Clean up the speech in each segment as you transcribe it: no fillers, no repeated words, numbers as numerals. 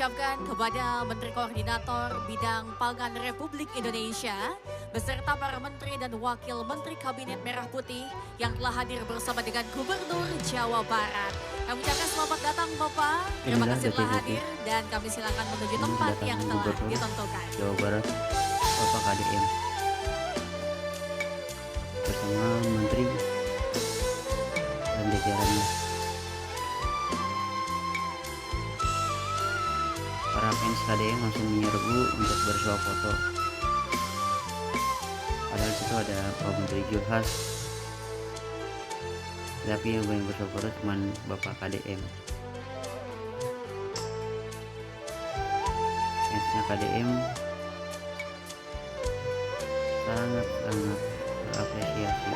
ucapkan kepada Menteri Koordinator Bidang Pangan Republik Indonesia beserta para Menteri dan Wakil Menteri Kabinet Merah Putih yang telah hadir bersama dengan Gubernur Jawa Barat. Kami ucapkan selamat datang Bapak, terima kasih telah hadir dan kami silakan menuju tempat yang telah ditentukan. Jawa Barat, Bapak KDM bersama Menteri dan jajarannya. Para fans KDM langsung menyerbu untuk bersuah foto. Padahal situ ada Pak Menteri Julhas, tapi yang boleh bersuah foto cuma Bapak KDM. Fansnya KDM sangat terapresiasi.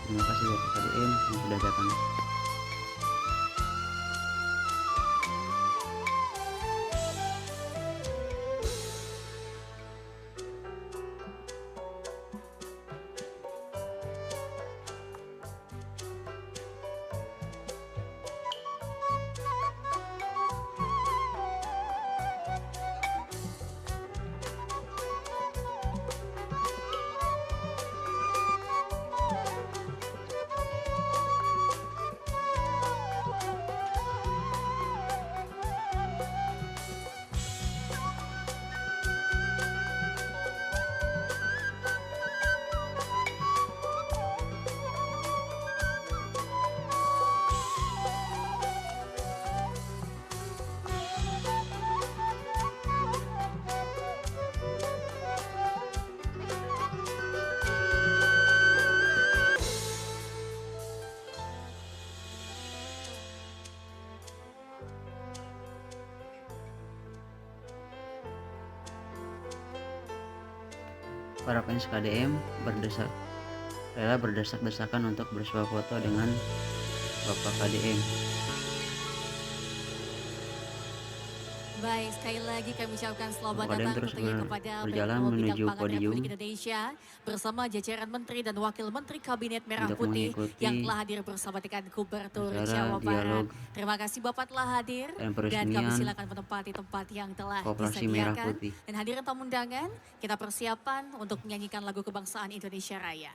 Terima kasih Bapak KDM yang sudah datang. Para fans KDM rela berdesak-desakan untuk bersuah foto dengan Bapak KDM. Baik, sekali lagi kami ucapkan selamat KDM datang terus tentunya kepada berjalan Menko menuju Bidang Pangan podium Republik Indonesia bersama jajaran Menteri dan Wakil Menteri Kabinet Merah untuk Putih mengikuti yang telah hadir bersama dengan Gubernur acara Jawa Barat. dialog Terima kasih Bapak telah hadir dan dan kami peresmian silakan menempati tempat yang telah Koperasi Merah disediakan. Putih. Dan hadirin tamu undangan, kita persiapan untuk menyanyikan lagu kebangsaan Indonesia Raya.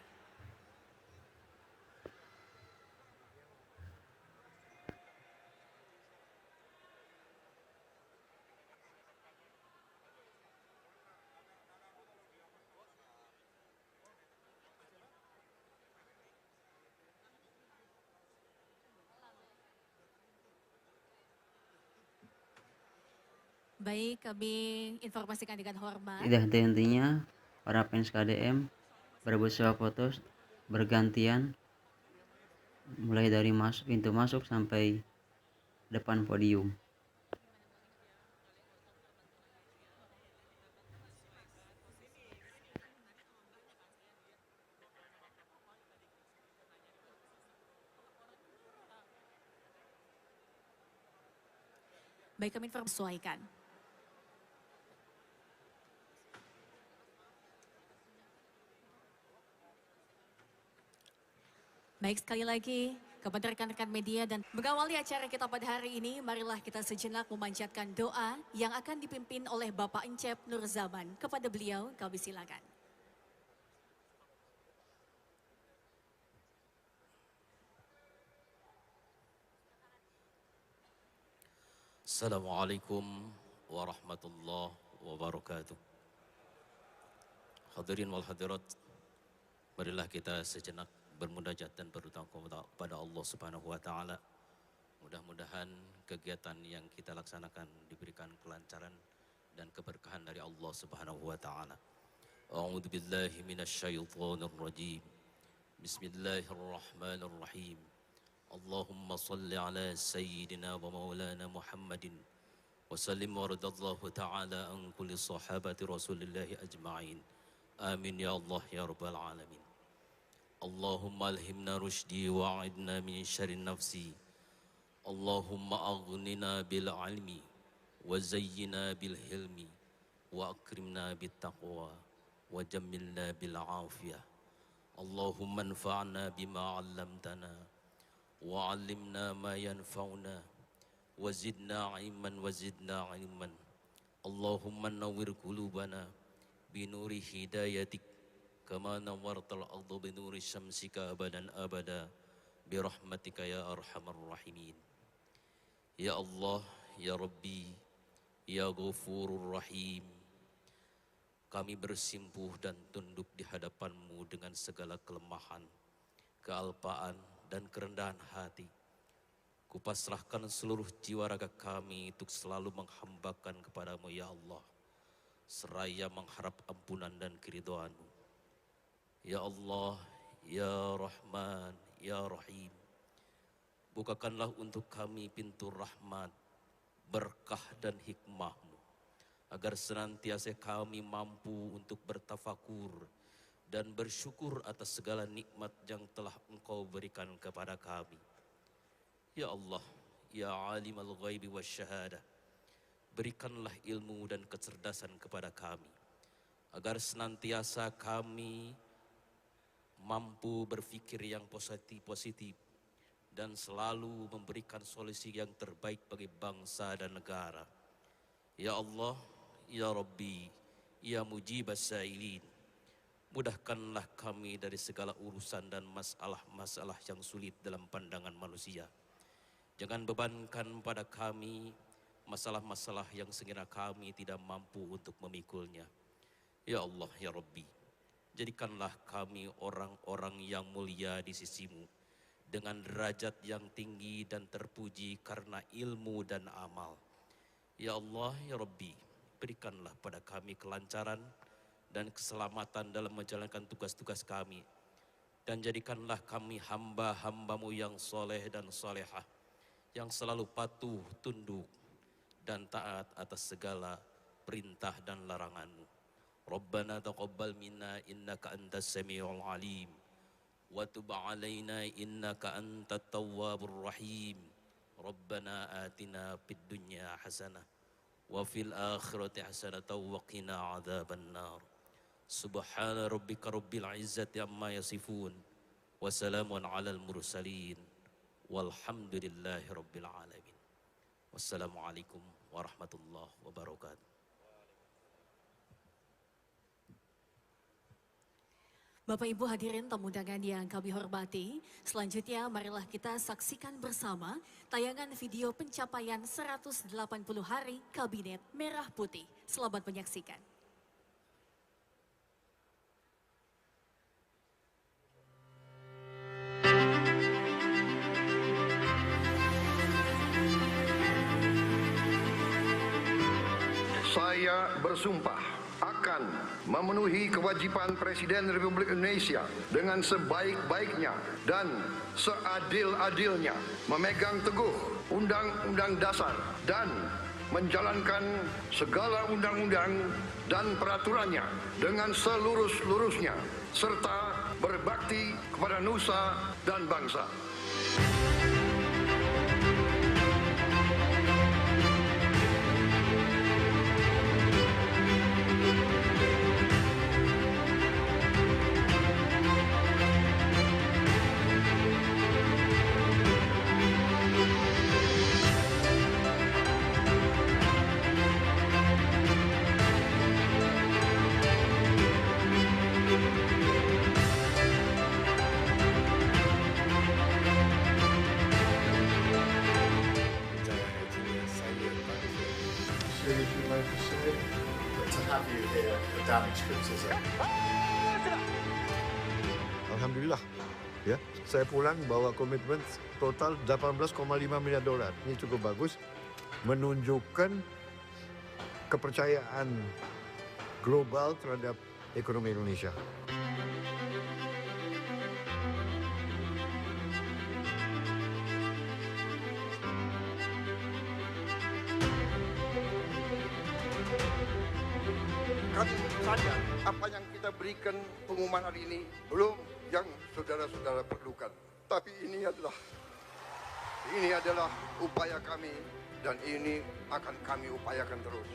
Baik, kami informasikan dengan hormat. Tidak henti-hentinya para fans KDM berebut suah foto bergantian mulai dari pintu masuk sampai depan podium. Baik, kami informasikan. Baik, sekali lagi kepada rekan-rekan media dan mengawali acara kita pada hari ini, marilah kita sejenak memanjatkan doa yang akan dipimpin oleh Bapak Encep Nur Zaman. Kepada beliau kami silakan. Assalamualaikum warahmatullahi wabarakatuh. Hadirin wal hadirat, marilah kita sejenak bermunajat dan berhutang kepada Allah Subhanahu wa taala. Mudah-mudahan kegiatan yang kita laksanakan diberikan kelancaran dan keberkahan dari Allah Subhanahu wa taala. A'udzu billahi minasyaitonir rajim. Bismillahirrahmanirrahim. Allahumma salli ala sayyidina wa maulana Muhammadin wa sallim wa radallahu ta'ala an kulli sahabati Rasulillahi ajma'in. Amin ya Allah ya rabbal alamin. Allahumma alhimna rushdi wa a'idna min syarri nafsi. Allahumma aghnina bil ilmi wa zayyina bil hilmi wa akrimna bit taqwa wa jammilna bil afiyah. Allahumma anfa'na bima 'allamtana wa 'allimna ma yanfa'una وزدنا علما وزدنا علما اللهم نور قلوبنا بنور هدايتك كما نورت الأرض بنور شمسك أبدا أبدا برحمتك يا أرحم الراحمين. Ya Allah, Ya Rabbi, Ya Ghafurur Rahim, kami bersimpuh dan tunduk di hadapan-Mu dengan segala kelemahan, kealpaan, dan kerendahan hati. Kupasrahkan seluruh jiwa raga kami untuk selalu menghambakan kepada-Mu, Ya Allah, seraya mengharap ampunan dan keridhaan-Mu. Ya Allah, Ya Rahman, Ya Rahim, bukakanlah untuk kami pintu rahmat, berkah dan hikmah-Mu, agar senantiasa kami mampu untuk bertafakur dan bersyukur atas segala nikmat yang telah Engkau berikan kepada kami. Ya Allah, Ya Alimul Ghaibi Wasyahadah, berikanlah ilmu dan kecerdasan kepada kami, agar senantiasa kami mampu berfikir yang positif dan selalu memberikan solusi yang terbaik bagi bangsa dan negara. Ya Allah, Ya Rabbi, Ya Mujibas Sa'ilin, mudahkanlah kami dari segala urusan dan masalah-masalah yang sulit dalam pandangan manusia. Jangan bebankan pada kami masalah-masalah yang sekiranya kami tidak mampu untuk memikulnya. Ya Allah, Ya Rabbi, jadikanlah kami orang-orang yang mulia di sisi-Mu, dengan derajat yang tinggi dan terpuji karena ilmu dan amal. Ya Allah, Ya Rabbi, berikanlah pada kami kelancaran dan keselamatan dalam menjalankan tugas-tugas kami. Dan jadikanlah kami hamba-hamba-Mu yang soleh dan solehah, yang selalu patuh, tunduk, dan taat atas segala perintah dan larangan-Mu. Rabbana taqabbal minna innaka antas samiul alim. وتب علينا إنك أنت التواب الرحيم ربنا آتنا في الدنيا حسنة وفي الآخرة حسنة وقنا عذاب النار سبحان ربك رب العزة عما يصفون وسلام على المرسلين والحمد لله رب العالمين والسلام عليكم ورحمة الله وبركاته. Bapak Ibu hadirin tamu undangan yang kami hormati, selanjutnya marilah kita saksikan bersama tayangan video pencapaian 180 hari Kabinet Merah Putih. Selamat menyaksikan. Saya bersumpah akan memenuhi kewajiban Presiden Republik Indonesia dengan sebaik-baiknya dan seadil-adilnya, memegang teguh Undang-Undang Dasar dan menjalankan segala undang-undang dan peraturannya dengan selurus-lurusnya, serta berbakti kepada nusa dan bangsa. Alhamdulillah, ya, saya pulang bawa komitmen total 18,5 miliar dolar. Ini cukup bagus, menunjukkan kepercayaan global terhadap ekonomi Indonesia. Kami sadar apa yang kita berikan pengumuman hari ini belum yang saudara-saudara perlukan. Tapi ini adalah upaya kami dan ini akan kami upayakan terus.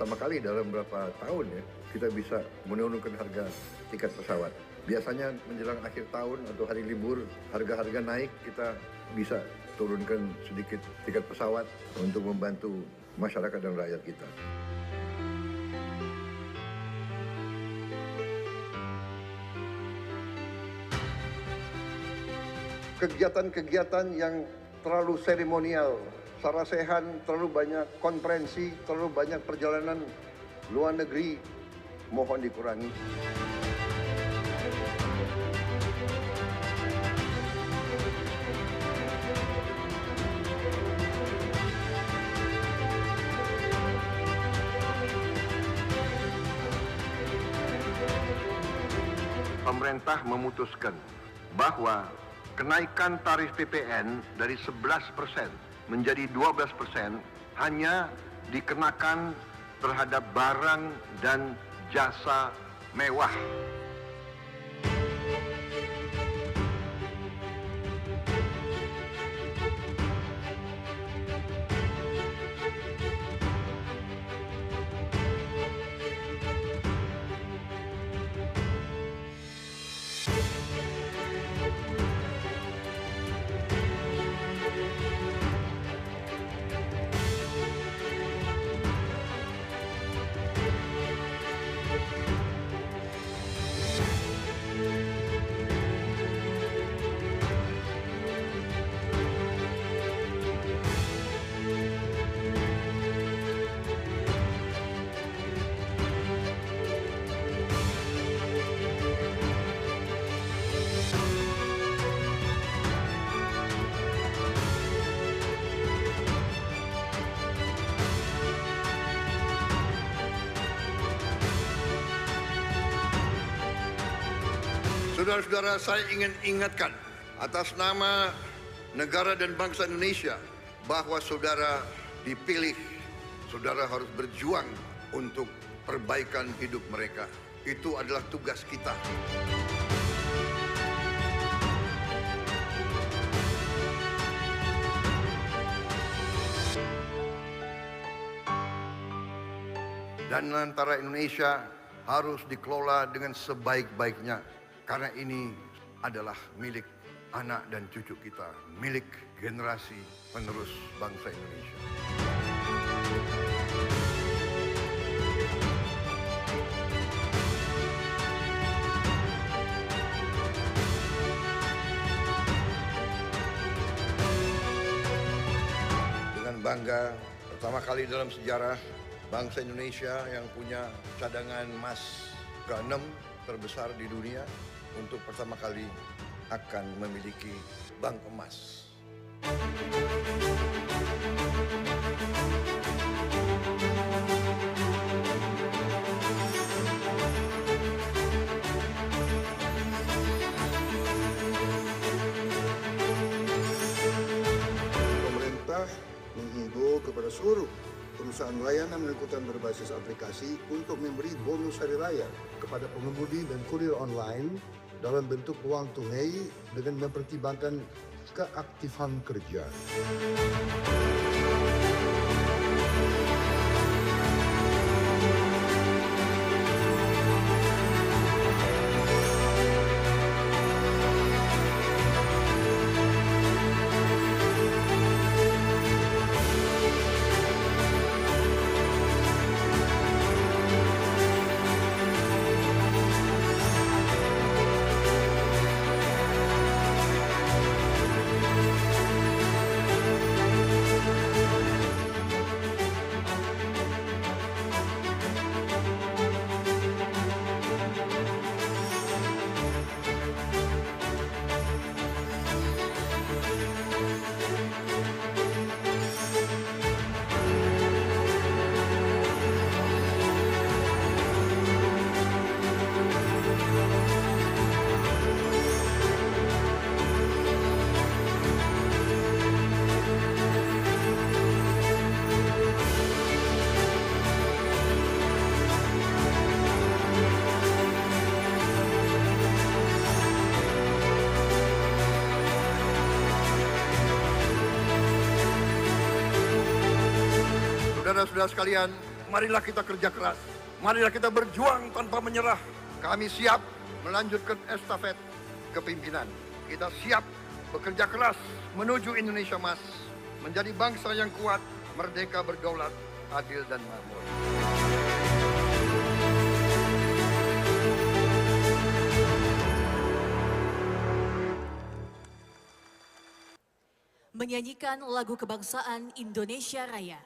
pertama kali dalam berapa tahun ya kita bisa menurunkan harga tiket pesawat. Biasanya menjelang akhir tahun atau hari libur harga-harga naik, kita bisa turunkan sedikit tiket pesawat untuk membantu masyarakat dan rakyat kita. Kegiatan-kegiatan yang terlalu seremonial, sarasehan, terlalu banyak konferensi, terlalu banyak perjalanan luar negeri, mohon dikurangi. Pemerintah memutuskan bahwa kenaikan tarif PPN dari 11% menjadi 12% hanya dikenakan terhadap barang dan jasa mewah. Saudara-saudara, saya ingin ingatkan atas nama negara dan bangsa Indonesia bahwa saudara dipilih, saudara harus berjuang untuk perbaikan hidup mereka. Itu adalah tugas kita. Dan antara Indonesia harus dikelola dengan sebaik-baiknya. Karena ini adalah milik anak dan cucu kita, milik generasi penerus bangsa Indonesia. Dengan bangga, pertama kali dalam sejarah bangsa Indonesia yang punya cadangan emas ke-6 terbesar di dunia, untuk pertama kali akan memiliki bank emas. Pemerintah menghimbau kepada seluruh perusahaan layanan angkutan berbasis aplikasi untuk memberi bonus hari raya kepada pengemudi dan kurir online dalam bentuk uang tunai dengan mempertimbangkan keaktifan kerja. Saudara-saudara sekalian, marilah kita kerja keras. Marilah kita berjuang tanpa menyerah. Kami siap melanjutkan estafet kepimpinan. Kita siap bekerja keras menuju Indonesia Emas, menjadi bangsa yang kuat, merdeka, berdaulat, adil dan makmur. Menyanyikan lagu kebangsaan Indonesia Raya.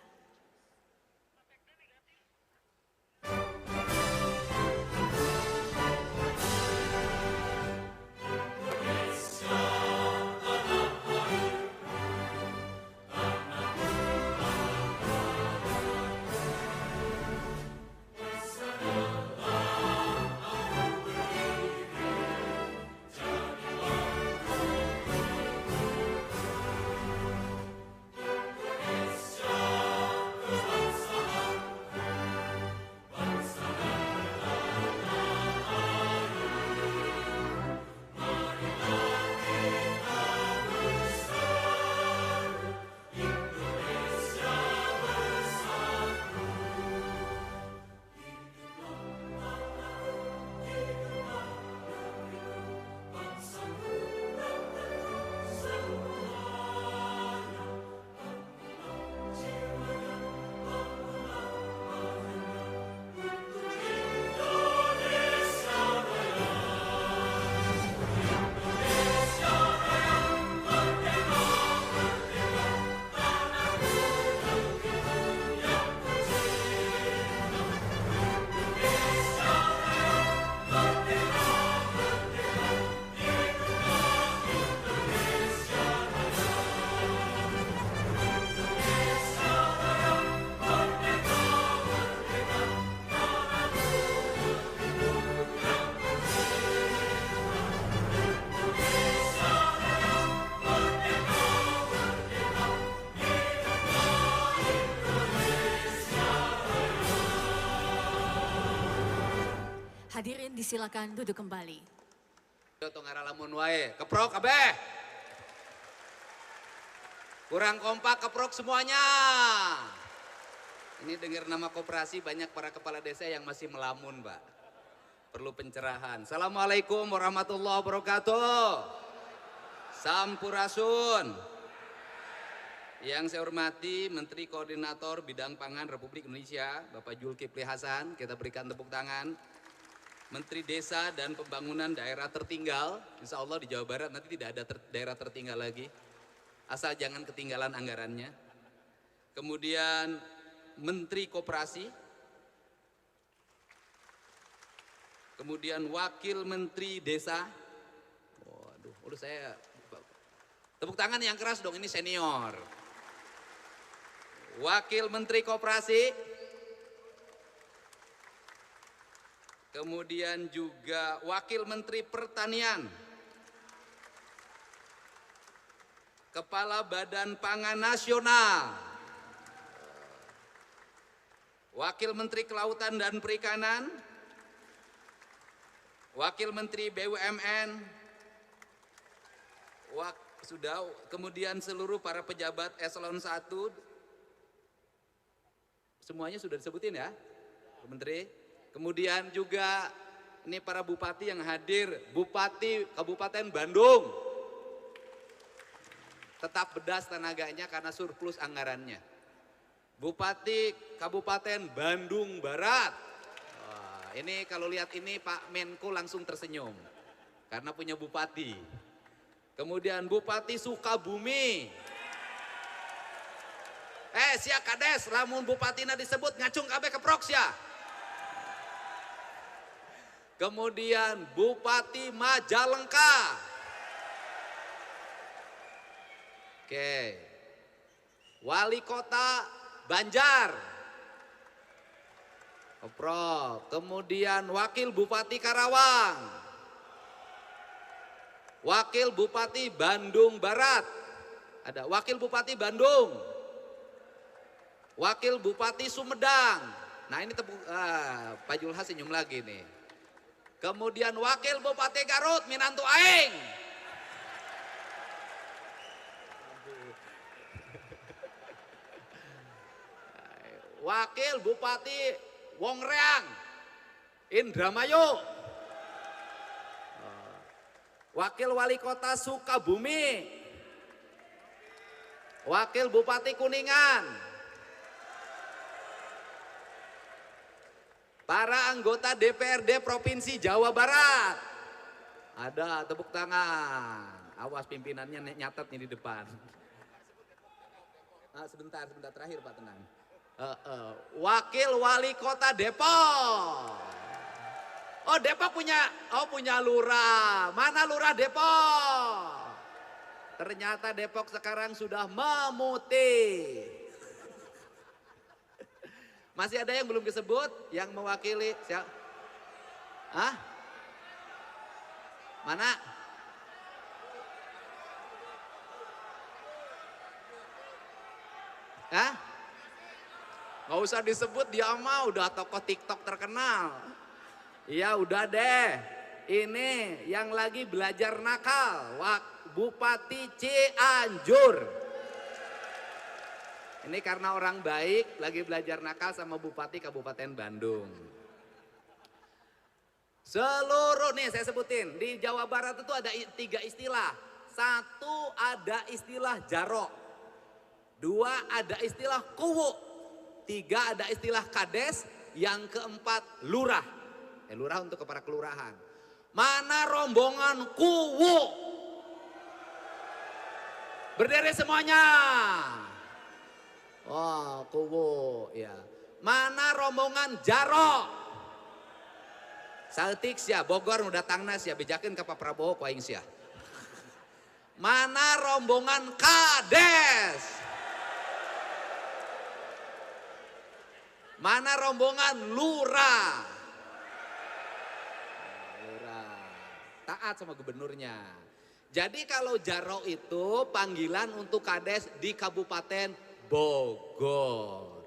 Hadirin disilakan duduk kembali. Tong lamun wae, keprok kabeh. Kurang kompak keprok semuanya. Ini dengar nama koperasi banyak para kepala desa yang masih melamun, Pak. Perlu pencerahan. Assalamualaikum warahmatullahi wabarakatuh. Sampurasun. Yang saya hormati Menteri Koordinator Bidang Pangan Republik Indonesia, Bapak Zulkifli Hasan, kita berikan tepuk tangan. Menteri Desa dan Pembangunan Daerah Tertinggal, insya Allah di Jawa Barat nanti tidak ada daerah tertinggal lagi, asal jangan ketinggalan anggarannya. Kemudian Menteri Koperasi, kemudian Wakil Menteri Desa. Waduh, saya tepuk tangan yang keras dong, ini senior. Wakil Menteri Koperasi. Kemudian juga Wakil Menteri Pertanian, Kepala Badan Pangan Nasional, Wakil Menteri Kelautan dan Perikanan, Wakil Menteri BUMN, kemudian seluruh para pejabat eselon 1, semuanya sudah disebutin ya, Menteri. Kemudian juga ini para bupati yang hadir, Bupati Kabupaten Bandung. Tetap bedas tenaganya karena surplus anggarannya. Bupati Kabupaten Bandung Barat. Wah, ini kalau lihat ini Pak Menko langsung tersenyum. Karena punya bupati. Kemudian Bupati Sukabumi. Sia kades, lamun bupatina disebut ngacung kabeh keprok sia. Kemudian Bupati Majalengka. Oke. Wali Kota Banjar. Keprok. Kemudian Wakil Bupati Karawang. Wakil Bupati Bandung Barat. Ada Wakil Bupati Bandung. Wakil Bupati Sumedang. Nah ini Pak Julhas senyum lagi nih. Kemudian Wakil Bupati Garut Minantu Aing. Wakil Bupati Wongreang, Indramayu. Wakil Wali Kota Sukabumi, Wakil Bupati Kuningan, para anggota DPRD Provinsi Jawa Barat. Ada tepuk tangan. Awas pimpinannya nyatet nih di depan. Sebentar terakhir Pak, tenang. Wakil Wali Kota Depok. Oh, Depok punya lurah. Mana lurah Depok? Ternyata Depok sekarang sudah memutih. Masih ada yang belum disebut yang mewakili siapa? Hah? Mana? Hah? Gak usah disebut, dia mah udah tokoh TikTok terkenal. Iya udah deh, ini yang lagi belajar nakal, Bupati Cianjur. Ini karena orang baik lagi belajar nakal sama Bupati Kabupaten Bandung. Seluruh nih saya sebutin, di Jawa Barat itu ada 3 istilah. 1 ada istilah jarok, 2 ada istilah kuwu, 3 ada istilah kades, yang keempat lurah. Lurah untuk kepala kelurahan. Mana rombongan kuwu? Berdiri semuanya. Oh, kuwu ya. Mana rombongan jarok? Saltik sia Bogor nu datangna sia bejakeun ka Pak Prabowo ku aing sia. Mana rombongan kades? Mana rombongan lurah? Taat sama gubernurnya. Jadi kalau jarok itu panggilan untuk kades di Kabupaten Bogor.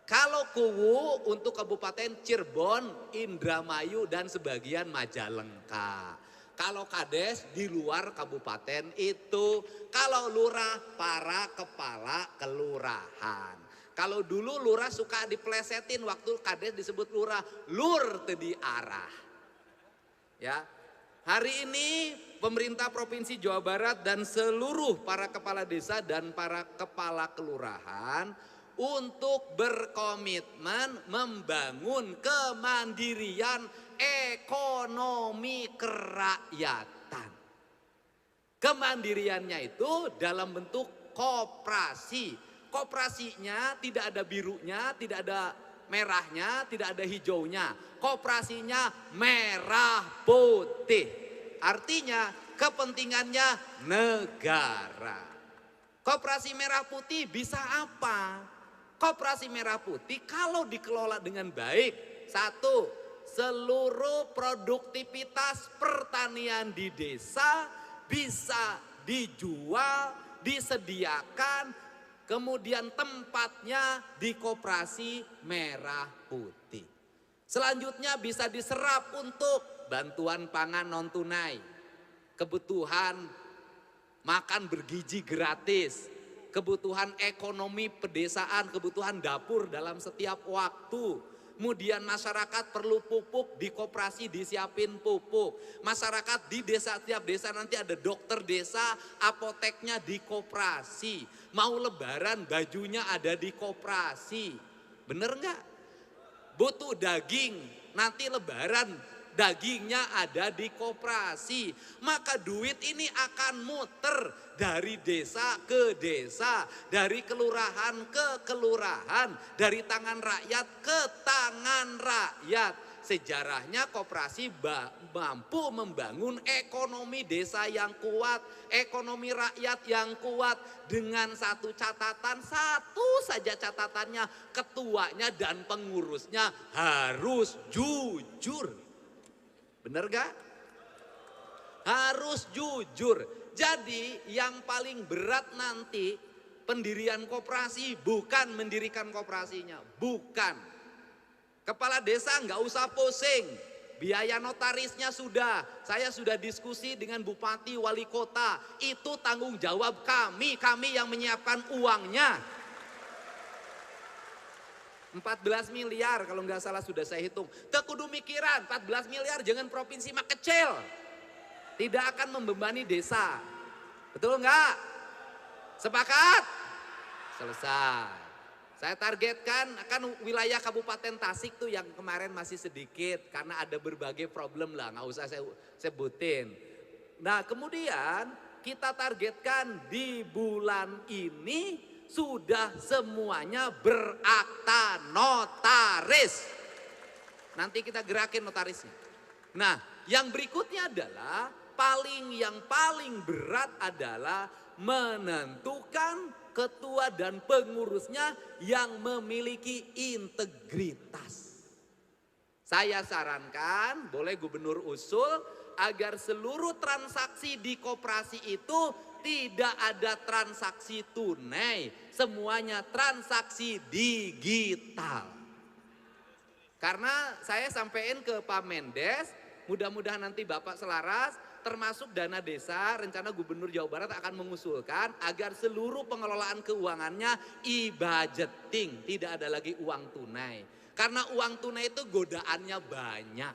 Kalau kuwu untuk Kabupaten Cirebon, Indramayu dan sebagian Majalengka. Kalau kades di luar kabupaten itu. Kalau lurah para kepala kelurahan. Kalau dulu lurah suka diplesetin waktu kades disebut lurah, lur teu diarah. Ya. Hari ini pemerintah Provinsi Jawa Barat dan seluruh para kepala desa dan para kepala kelurahan untuk berkomitmen membangun kemandirian ekonomi kerakyatan. Kemandiriannya itu dalam bentuk koperasi. Koperasinya tidak ada birunya, tidak ada merahnya, tidak ada hijaunya. Koperasinya merah putih. Artinya kepentingannya negara. Koperasi merah putih bisa apa? Koperasi merah putih kalau dikelola dengan baik. 1, seluruh produktivitas pertanian di desa bisa dijual, disediakan, kemudian tempatnya di koperasi merah putih. Selanjutnya bisa diserap untuk bantuan pangan non tunai, kebutuhan makan bergizi gratis, kebutuhan ekonomi pedesaan, kebutuhan dapur dalam setiap waktu. Kemudian masyarakat perlu pupuk, di koperasi disiapin pupuk. Masyarakat di desa, tiap desa nanti ada dokter desa, apoteknya di koperasi. Mau lebaran bajunya ada di koperasi. Bener nggak? Butuh daging, nanti lebaran dagingnya ada di koperasi. Maka duit ini akan muter dari desa ke desa, dari kelurahan ke kelurahan, dari tangan rakyat ke tangan rakyat. Sejarahnya koperasi mampu membangun ekonomi desa yang kuat, ekonomi rakyat yang kuat, dengan satu catatan, satu saja catatannya, ketuanya dan pengurusnya harus jujur. Bener gak? Harus jujur. Jadi yang paling berat nanti pendirian koperasi bukan mendirikan koperasinya, bukan. Kepala desa nggak usah pusing, biaya notarisnya sudah, saya sudah diskusi dengan bupati, wali kota, itu tanggung jawab kami yang menyiapkan uangnya. 14 miliar kalau nggak salah sudah saya hitung. Tekudu mikiran 14 miliar jangan provinsi mah kecil. Tidak akan membebani desa. Betul nggak? Sepakat? Selesai. Saya targetkan kan wilayah Kabupaten Tasik tuh yang kemarin masih sedikit karena ada berbagai problem lah, nggak usah saya sebutin. Nah kemudian kita targetkan di bulan ini sudah semuanya berakta notaris. Nanti kita gerakin notarisnya. Nah yang berikutnya adalah yang paling berat adalah menentukan ketua dan pengurusnya yang memiliki integritas. Saya sarankan, boleh gubernur usul agar seluruh transaksi di koperasi itu tidak ada transaksi tunai, semuanya transaksi digital. Karena saya sampaikan ke Pak Mendes, mudah-mudahan nanti Bapak selaras, termasuk dana desa, rencana Gubernur Jawa Barat akan mengusulkan agar seluruh pengelolaan keuangannya e-budgeting, tidak ada lagi uang tunai. Karena uang tunai itu godaannya banyak.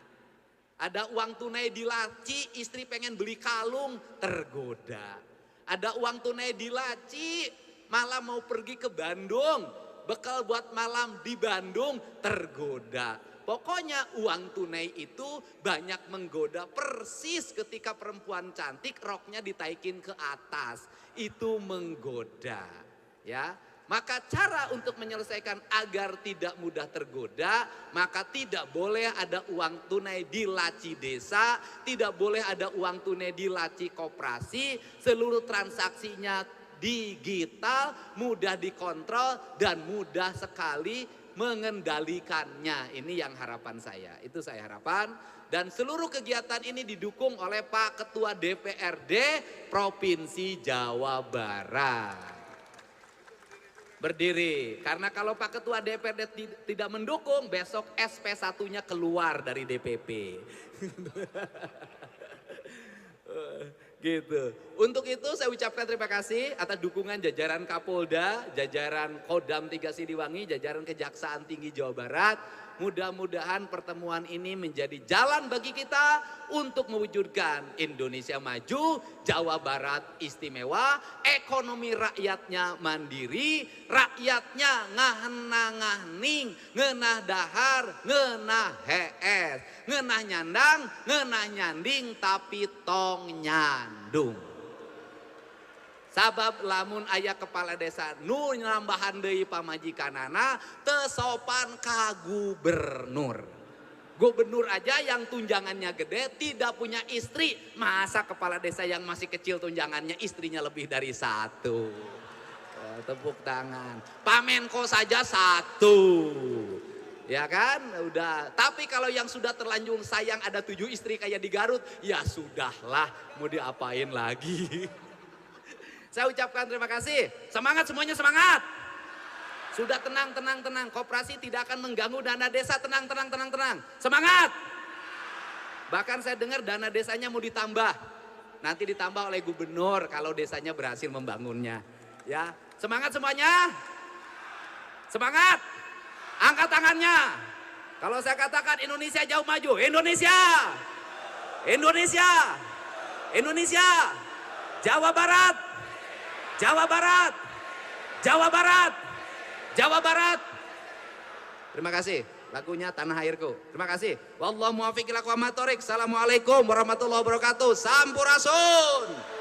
Ada uang tunai di laci, istri pengen beli kalung, tergoda. Ada uang tunai di laci, malah mau pergi ke Bandung, bekal buat malam di Bandung, tergoda. Pokoknya uang tunai itu banyak menggoda, persis ketika perempuan cantik roknya ditaikin ke atas. Itu menggoda, ya. Maka cara untuk menyelesaikan agar tidak mudah tergoda, maka tidak boleh ada uang tunai di laci desa, tidak boleh ada uang tunai di laci koperasi, seluruh transaksinya digital, mudah dikontrol dan mudah sekali mengendalikannya. Ini yang harapan saya, itu saya harapan. Dan seluruh kegiatan ini didukung oleh Pak Ketua DPRD Provinsi Jawa Barat. Berdiri, karena kalau Pak Ketua DPRD tidak mendukung, besok SP1-nya keluar dari DPP. Gitu. Untuk itu saya ucapkan terima kasih atas dukungan jajaran Kapolda, jajaran Kodam 3 Siliwangi, jajaran Kejaksaan Tinggi Jawa Barat. Mudah-mudahan pertemuan ini menjadi jalan bagi kita untuk mewujudkan Indonesia maju, Jawa Barat istimewa, ekonomi rakyatnya mandiri, rakyatnya ngahena-ngahning, ngenah dahar, ngenah hees, ngenah nyandang, ngenah nyanding, tapi tong nyandung. Sabab lamun aya kepala desa nu nambahan deui pamajikanana teu sopan ka gubernur. Gubernur aja yang tunjangannya gede tidak punya istri, masa kepala desa yang masih kecil tunjangannya istrinya lebih dari satu. Tepuk tangan. Pak Menko saja satu. Ya kan, udah. Tapi kalau yang sudah terlanjur sayang ada 7 istri kayak di Garut, ya sudahlah, mau diapain lagi. Saya ucapkan terima kasih. Semangat semuanya, semangat. Sudah tenang. Koperasi tidak akan mengganggu dana desa. Tenang. Semangat. Bahkan saya dengar dana desanya mau ditambah. Nanti ditambah oleh gubernur kalau desanya berhasil membangunnya. Ya, semangat semuanya. Semangat. Angkat tangannya. Kalau saya katakan Indonesia jauh maju. Indonesia. Jawa Barat. Terima kasih. Lagunya Tanah Airku. Terima kasih. Wallahu muwaffiq ila aqwamit thoriq. Assalamualaikum warahmatullahi wabarakatuh. Sampurasun.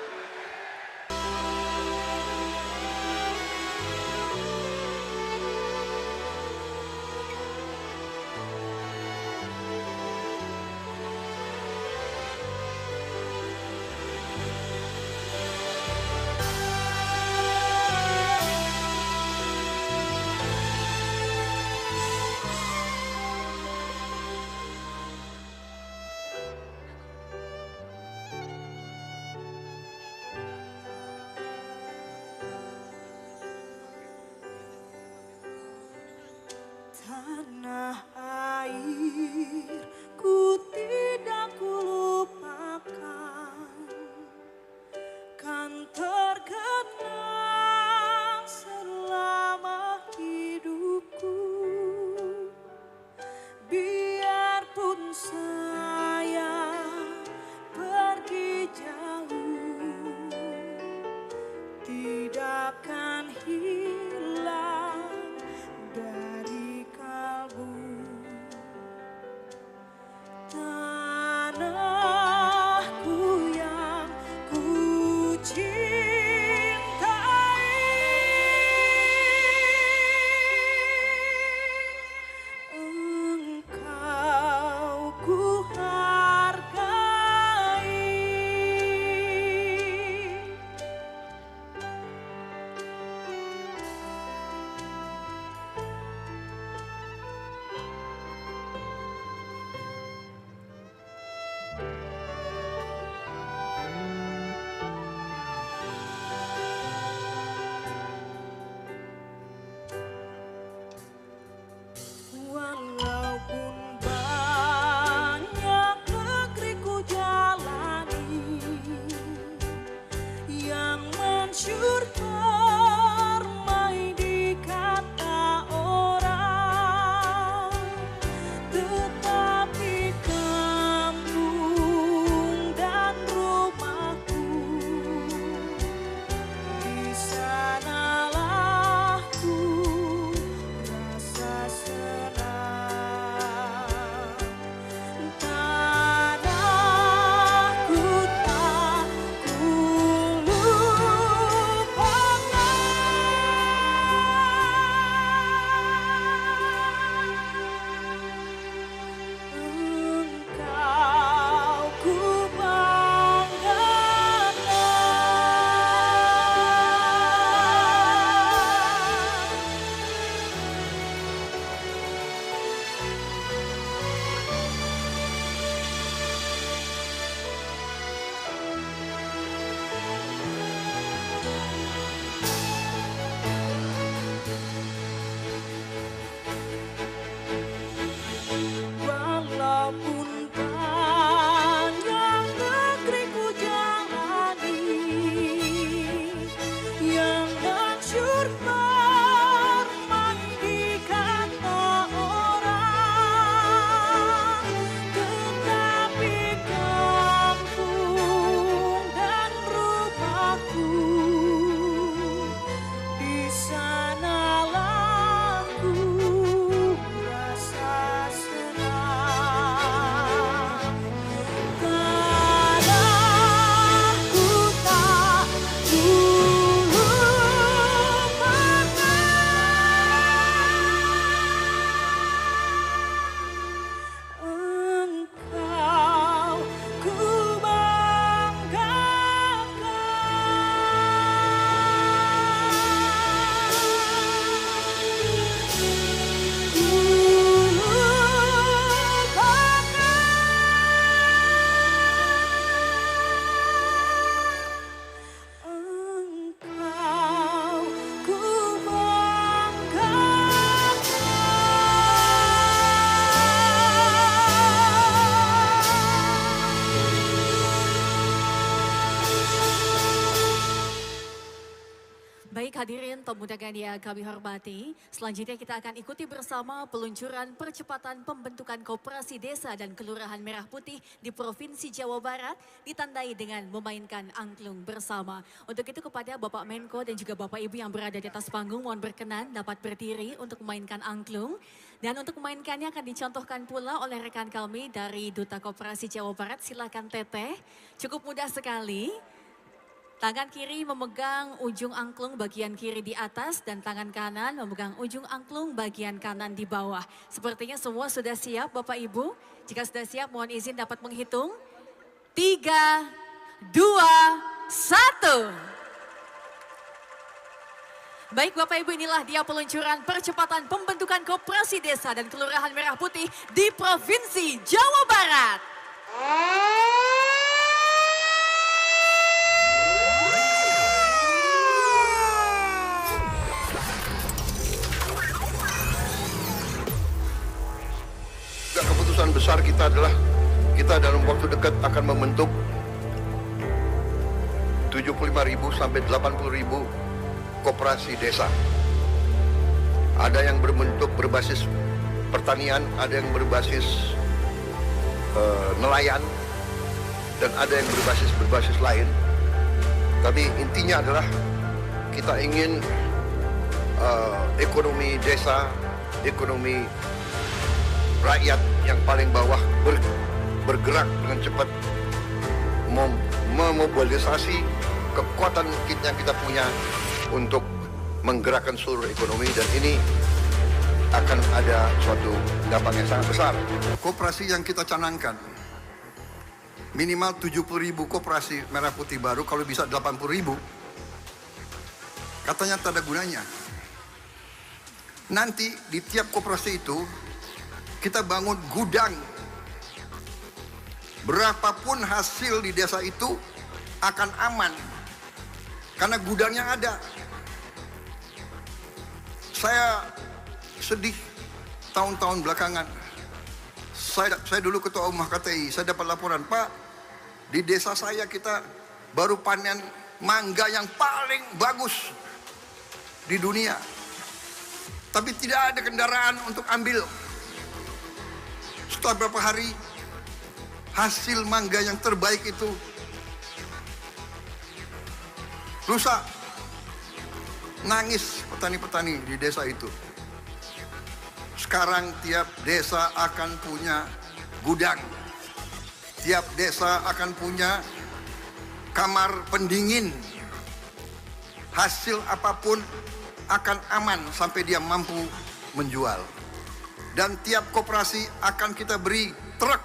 Tanah air ku tidak kulupakan, kan terkenang selama hidupku. hadirin tamu undangan yang kami hormati, selanjutnya kita akan ikuti bersama peluncuran percepatan pembentukan Koperasi Desa dan Kelurahan Merah Putih di Provinsi Jawa Barat ditandai dengan memainkan angklung bersama. Untuk itu kepada Bapak Menko dan juga Bapak Ibu yang berada di atas panggung mohon berkenan dapat berdiri untuk memainkan angklung. Dan untuk memainkannya akan dicontohkan pula oleh rekan kami dari Duta Koperasi Jawa Barat. Silakan Teteh, cukup mudah sekali. Tangan kiri memegang ujung angklung bagian kiri di atas dan tangan kanan memegang ujung angklung bagian kanan di bawah. Sepertinya semua sudah siap Bapak Ibu. Jika sudah siap mohon izin dapat menghitung. 3, 2, 1. Baik Bapak Ibu, inilah dia peluncuran percepatan pembentukan Koperasi Desa dan Kelurahan Merah Putih di Provinsi Jawa Barat. Keputusan besar kita adalah kita dalam waktu dekat akan membentuk 75.000 sampai 80.000 koperasi desa. Ada yang berbentuk berbasis pertanian, ada yang berbasis nelayan, dan ada yang berbasis lain. Tapi intinya adalah kita ingin ekonomi desa, ekonomi rakyat yang paling bawah bergerak dengan cepat, memobilisasi kekuatan yang kita punya untuk menggerakkan seluruh ekonomi, dan ini akan ada suatu dampak yang sangat besar. Koperasi yang kita canangkan minimal 70.000 koperasi Merah Putih baru, kalau bisa 80.000. Katanya tak ada gunanya. Nanti di tiap koperasi itu kita bangun gudang. Berapapun hasil di desa itu akan aman karena gudangnya ada. Saya sedih tahun-tahun belakangan. Saya dulu ketua umum HKTI, saya dapat laporan, Pak, di desa saya kita baru panen mangga yang paling bagus di dunia. Tapi tidak ada kendaraan untuk ambil. Setelah beberapa hari, hasil mangga yang terbaik itu rusak. Nangis petani-petani di desa itu. Sekarang tiap desa akan punya gudang. Tiap desa akan punya kamar pendingin. Hasil apapun akan aman sampai dia mampu menjual. Dan tiap koperasi akan kita beri truk.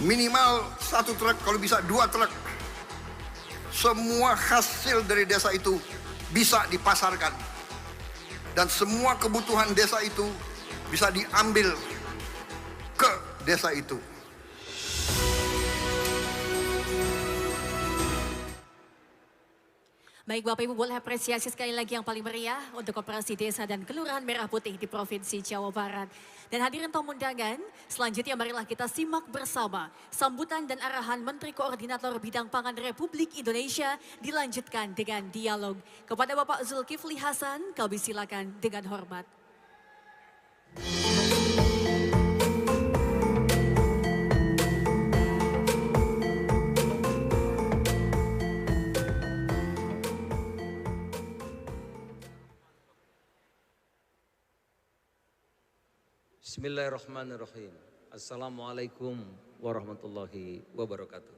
Minimal 1 truk, kalau bisa 2 truk. Semua hasil dari desa itu bisa dipasarkan. Dan semua kebutuhan desa itu bisa diambil ke desa itu. Baik Bapak Ibu, boleh apresiasi sekali lagi yang paling meriah untuk Koperasi Desa dan Kelurahan Merah Putih di Provinsi Jawa Barat. Dan hadirin tamu undangan, selanjutnya marilah kita simak bersama sambutan dan arahan Menteri Koordinator Bidang Pangan Republik Indonesia dilanjutkan dengan dialog. Kepada Bapak Zulkifli Hasan, kami silakan dengan hormat. Bismillahirrahmanirrahim. Assalamualaikum warahmatullahi wabarakatuh.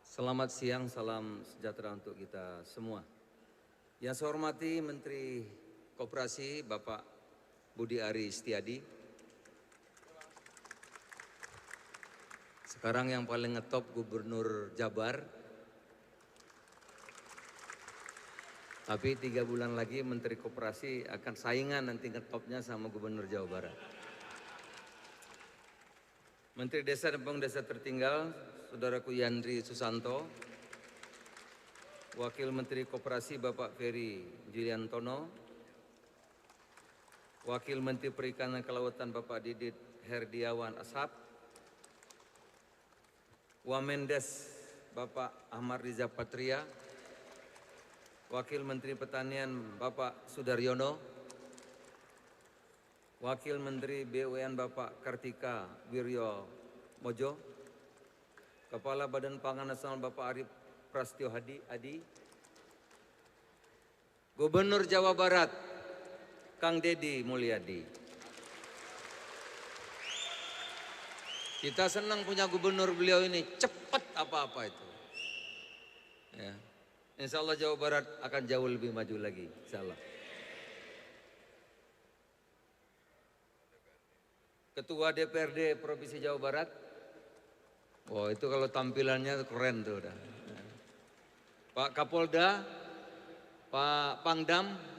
Selamat siang, salam sejahtera untuk kita semua. Yang saya hormati Menteri Koperasi Bapak Budi Ari Setiadi. Sekarang yang paling ngetop Gubernur Jabar. Tapi 3 bulan lagi Menteri Koperasi akan saingan nanti ngetopnya sama Gubernur Jawa Barat. Menteri Desa dan Pembangunan Desa Tertinggal, Saudaraku Yandri Susanto. Wakil Menteri Koperasi Bapak Ferry Juliantono. Wakil Menteri Perikanan dan Kelautan Bapak Didit Herdiawan Ashab. Wamendes Bapak Ahmad Riza Patria, Wakil Menteri Pertanian Bapak Sudaryono, Wakil Menteri BUMN Bapak Kartika Wiryo Mojo, Kepala Badan Pangan Nasional Bapak Arif Prastyo Adi, Gubernur Jawa Barat Kang Deddy Mulyadi. Kita senang punya gubernur beliau ini, cepat apa-apa itu. Ya. Insya Allah Jawa Barat akan jauh lebih maju lagi, insya Allah. Ketua DPRD Provinsi Jawa Barat, wah itu kalau tampilannya keren tuh udah. Pak Kapolda, Pak Pangdam,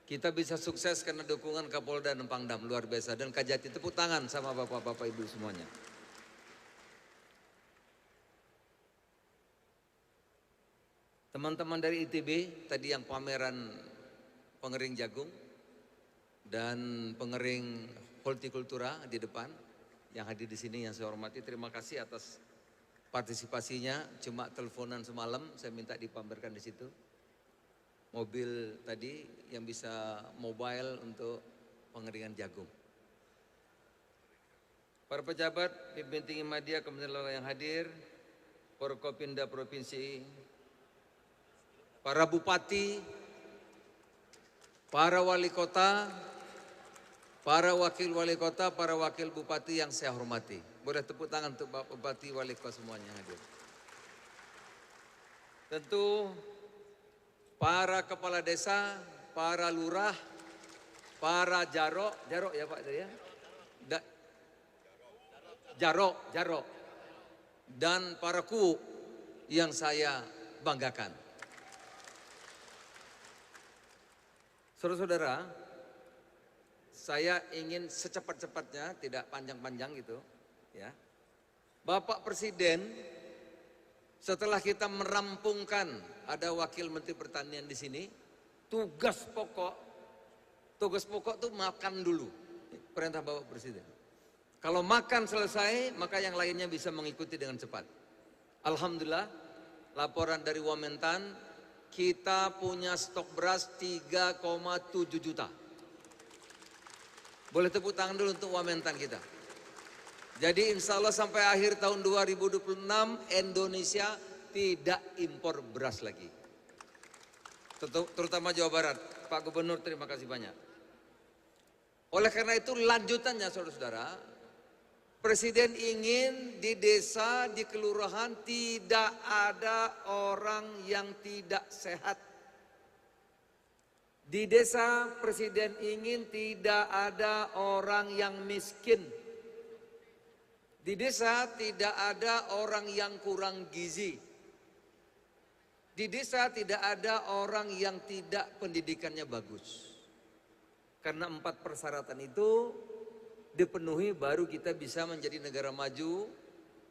kita bisa sukses karena dukungan Kapolda dan Pangdam luar biasa. Dan Kajati, tepuk tangan sama bapak-bapak ibu semuanya. Teman-teman dari ITB tadi yang pameran pengering jagung dan pengering hortikultura di depan yang hadir di sini yang saya hormati, terima kasih atas partisipasinya. Cuma teleponan semalam, saya minta dipamerkan di situ. Mobil tadi yang bisa mobile untuk pengeringan jagung. Para pejabat, pimpinan tinggi media, Kementerian Lembaga yang hadir, Forkopimda Provinsi, para bupati, para wali kota, para wakil wali kota, para wakil bupati yang saya hormati. Boleh tepuk tangan untuk Bapak Bupati, wali kota semuanya yang hadir. Tentu para kepala desa, para lurah, para jarok ya Pak ya, jarok, dan para ku yang saya banggakan. Saudara-saudara, saya ingin secepat-cepatnya, tidak panjang-panjang gitu, ya. Bapak Presiden, setelah kita merampungkan, ada Wakil Menteri Pertanian di sini, tugas pokok tuh makan dulu, perintah Bapak Presiden. Kalau makan selesai, maka yang lainnya bisa mengikuti dengan cepat. Alhamdulillah, laporan dari Wamentan, kita punya stok beras 3,7 juta. Boleh tepuk tangan dulu untuk Wamentan kita. Jadi insya Allah sampai akhir tahun 2026 Indonesia tidak impor beras lagi. Terutama Jawa Barat. Pak Gubernur terima kasih banyak. Oleh karena itu lanjutannya saudara-saudara, Presiden ingin di desa, di kelurahan tidak ada orang yang tidak sehat. Di desa Presiden ingin tidak ada orang yang miskin. Di desa tidak ada orang yang kurang gizi. Di desa tidak ada orang yang tidak pendidikannya bagus. Karena 4 persyaratan itu dipenuhi baru kita bisa menjadi negara maju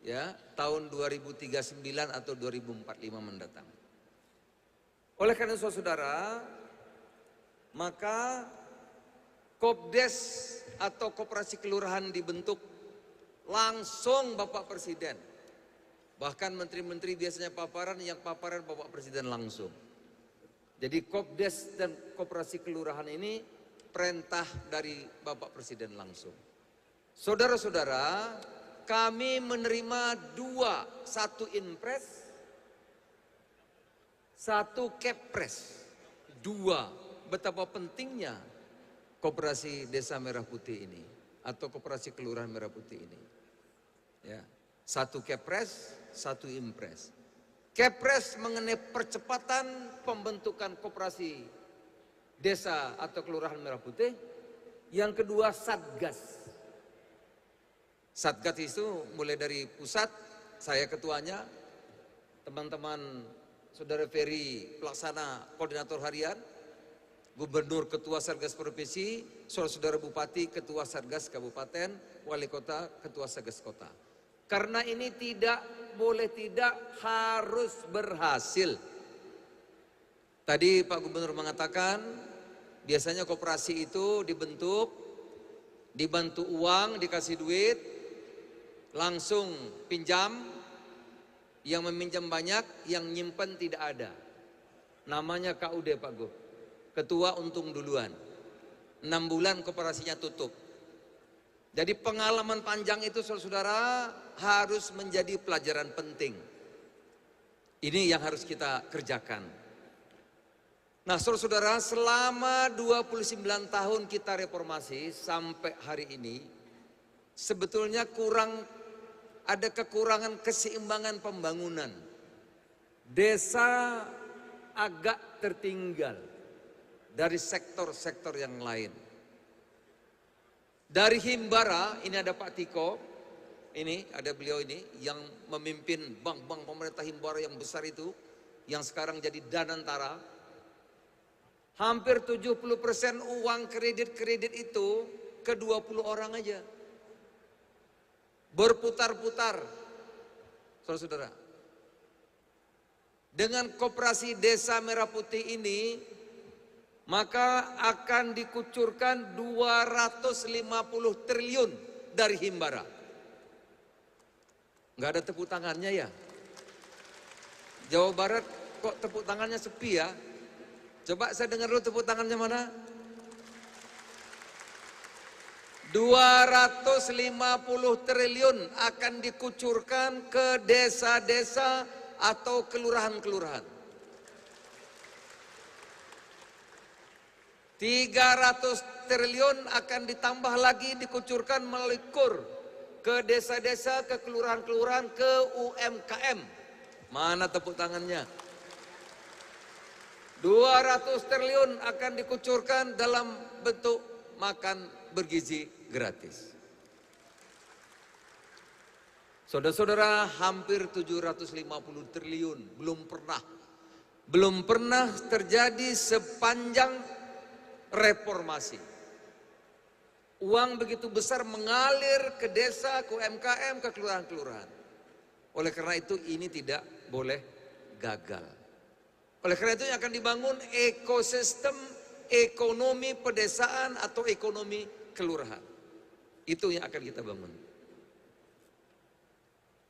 ya tahun 2039 atau 2045 mendatang. Oleh karena itu saudara, maka Kopdes atau Koperasi Kelurahan dibentuk langsung Bapak Presiden. Bahkan menteri-menteri biasanya paparan, yang paparan Bapak Presiden langsung. Jadi Kopdes dan Koperasi Kelurahan ini perintah dari Bapak Presiden langsung. Saudara-saudara, kami menerima 2, 1 Inpres, 1 Kepres. 2, betapa pentingnya Koperasi Desa Merah Putih ini atau Koperasi Kelurahan Merah Putih ini. Ya, 1 Kepres, 1 Inpres. Kepres mengenai percepatan pembentukan Koperasi Desa atau Kelurahan Merah Putih. Yang kedua Satgas. Satgas itu mulai dari pusat, saya ketuanya, teman-teman Saudara Ferry pelaksana koordinator harian, Gubernur Ketua Satgas Provinsi, Saudara Bupati Ketua Satgas Kabupaten, Wali Kota Ketua Satgas Kota. Karena ini tidak boleh tidak harus berhasil. Tadi Pak Gubernur mengatakan biasanya koperasi itu dibentuk, dibantu uang, dikasih duit, langsung pinjam, Yang meminjam banyak, yang nyimpen tidak ada. Namanya KUD Pak Gub. Ketua untung duluan. 6 bulan koperasinya tutup. Jadi pengalaman panjang itu saudara-saudara harus menjadi pelajaran penting. Ini yang harus kita kerjakan. Nah saudara-saudara, selama 29 tahun kita reformasi sampai hari ini, sebetulnya ada kekurangan keseimbangan pembangunan. Desa agak tertinggal dari sektor-sektor yang lain. Dari Himbara, ini ada Pak Tiko, ini ada beliau ini yang memimpin bank-bank pemerintah Himbara yang besar itu, yang sekarang jadi Danantara. Hampir 70% uang kredit-kredit itu ke 20 orang aja. Berputar-putar, saudara-saudara. Dengan koperasi Desa Merah Putih ini, maka akan dikucurkan 250 triliun dari Himbara. Nggak ada tepuk tangannya ya? Jawa Barat kok tepuk tangannya sepi ya? Coba saya dengar dulu tepuk tangannya mana? 250 triliun akan dikucurkan ke desa-desa atau kelurahan-kelurahan. 300 triliun akan ditambah lagi dikucurkan melalui KUR ke desa-desa, ke kelurahan-kelurahan, ke UMKM. Mana tepuk tangannya? 200 triliun akan dikucurkan dalam bentuk makan bergizi gratis. Saudara-saudara, hampir 750 triliun belum pernah terjadi sepanjang reformasi. Uang begitu besar mengalir ke desa, ke UMKM, ke kelurahan-kelurahan. Oleh karena itu ini tidak boleh gagal. Oleh karena itu akan dibangun ekosistem ekonomi pedesaan atau ekonomi kelurahan. Itu yang akan kita bangun.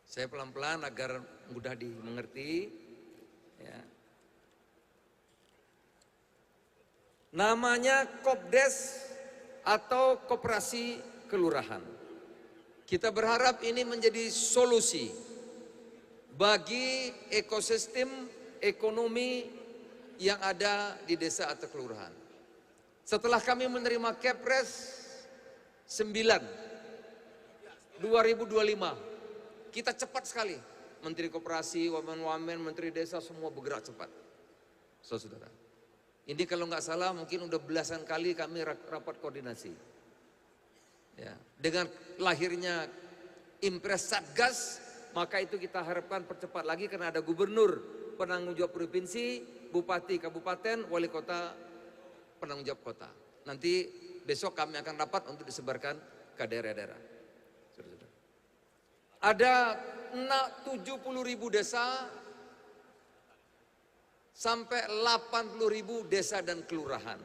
Saya pelan-pelan agar mudah dimengerti. Ya. Namanya Kopdes atau Koperasi Kelurahan. Kita berharap ini menjadi solusi bagi ekosistem ekonomi yang ada di desa atau kelurahan. Setelah kami menerima Kepres 9 2025, kita cepat sekali. Menteri Koperasi, Wamen-Wamen, Menteri Desa semua bergerak cepat. Saudara, ini kalau nggak salah mungkin udah belasan kali kami rapat koordinasi. Ya, dengan lahirnya Impres Satgas, maka itu kita harapkan percepat lagi karena ada gubernur, penanggung jawab provinsi, bupati kabupaten, wali kota, penanggung jawab kota. Nanti besok kami akan rapat untuk disebarkan ke daerah-daerah. Ada 70.000 desa sampai 80.000 desa dan kelurahan.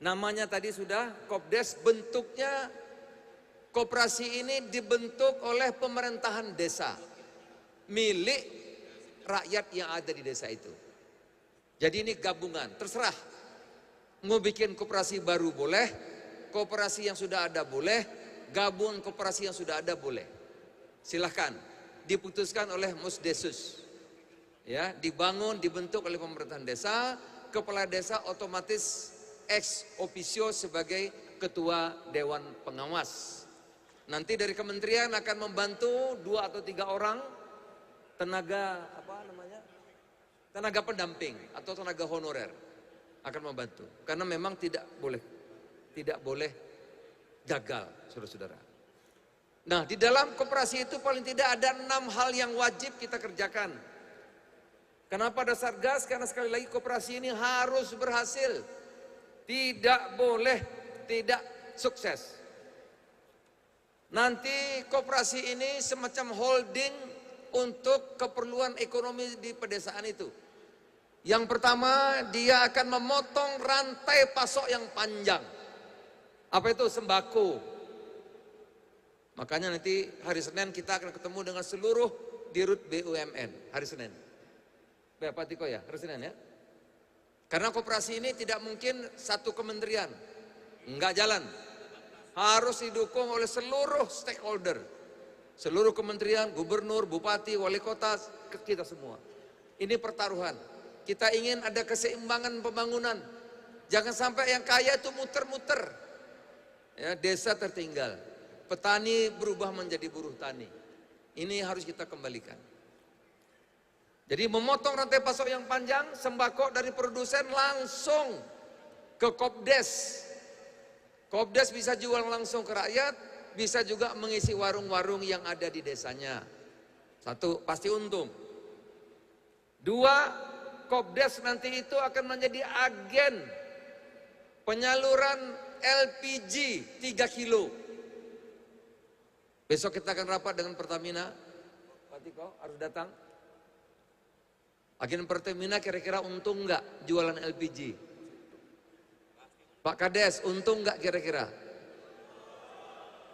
Namanya tadi sudah Kopdes, bentuknya koperasi ini dibentuk oleh pemerintahan desa milik rakyat yang ada di desa itu. Jadi ini gabungan, terserah. Mau bikin koperasi baru boleh, koperasi yang sudah ada boleh, gabungan koperasi yang sudah ada boleh. Silahkan, diputuskan oleh Musdesus. Ya, dibangun, dibentuk oleh pemerintahan desa, kepala desa otomatis ex officio sebagai ketua dewan pengawas. Nanti dari kementerian akan membantu 2 atau 3 orang tenaga tenaga pendamping atau tenaga honorer akan membantu. Karena memang tidak boleh gagal, saudara-saudara. Nah, di dalam koperasi itu paling tidak ada 6 hal yang wajib kita kerjakan. Kenapa ada Satgas? Karena sekali lagi koperasi ini harus berhasil. Tidak boleh tidak sukses. Nanti koperasi ini semacam holding untuk keperluan ekonomi di pedesaan itu. Yang pertama, dia akan memotong rantai pasok yang panjang. Apa itu? Sembako. Makanya nanti hari Senin kita akan ketemu dengan seluruh Dirut BUMN hari Senin. Pak Tiko ya, hari Senin ya. Karena koperasi ini tidak mungkin satu kementerian, enggak jalan. Harus didukung oleh seluruh stakeholder. Seluruh kementerian, gubernur, bupati, wali kota, kita semua. Ini pertaruhan. Kita ingin ada keseimbangan pembangunan. Jangan sampai yang kaya itu muter-muter. Ya, desa tertinggal. Petani berubah menjadi buruh tani. Ini harus kita kembalikan. Jadi memotong rantai pasok yang panjang, sembako dari produsen langsung ke Kopdes. Kopdes bisa jual langsung ke rakyat, bisa juga mengisi warung-warung yang ada di desanya. Satu, pasti untung. Dua, Kopdes nanti itu akan menjadi agen penyaluran LPG 3 kilo. Besok kita akan rapat dengan Pertamina. Pak Tiko harus datang. Agen Pertamina kira-kira untung nggak jualan LPG? Pak Kades untung nggak kira-kira?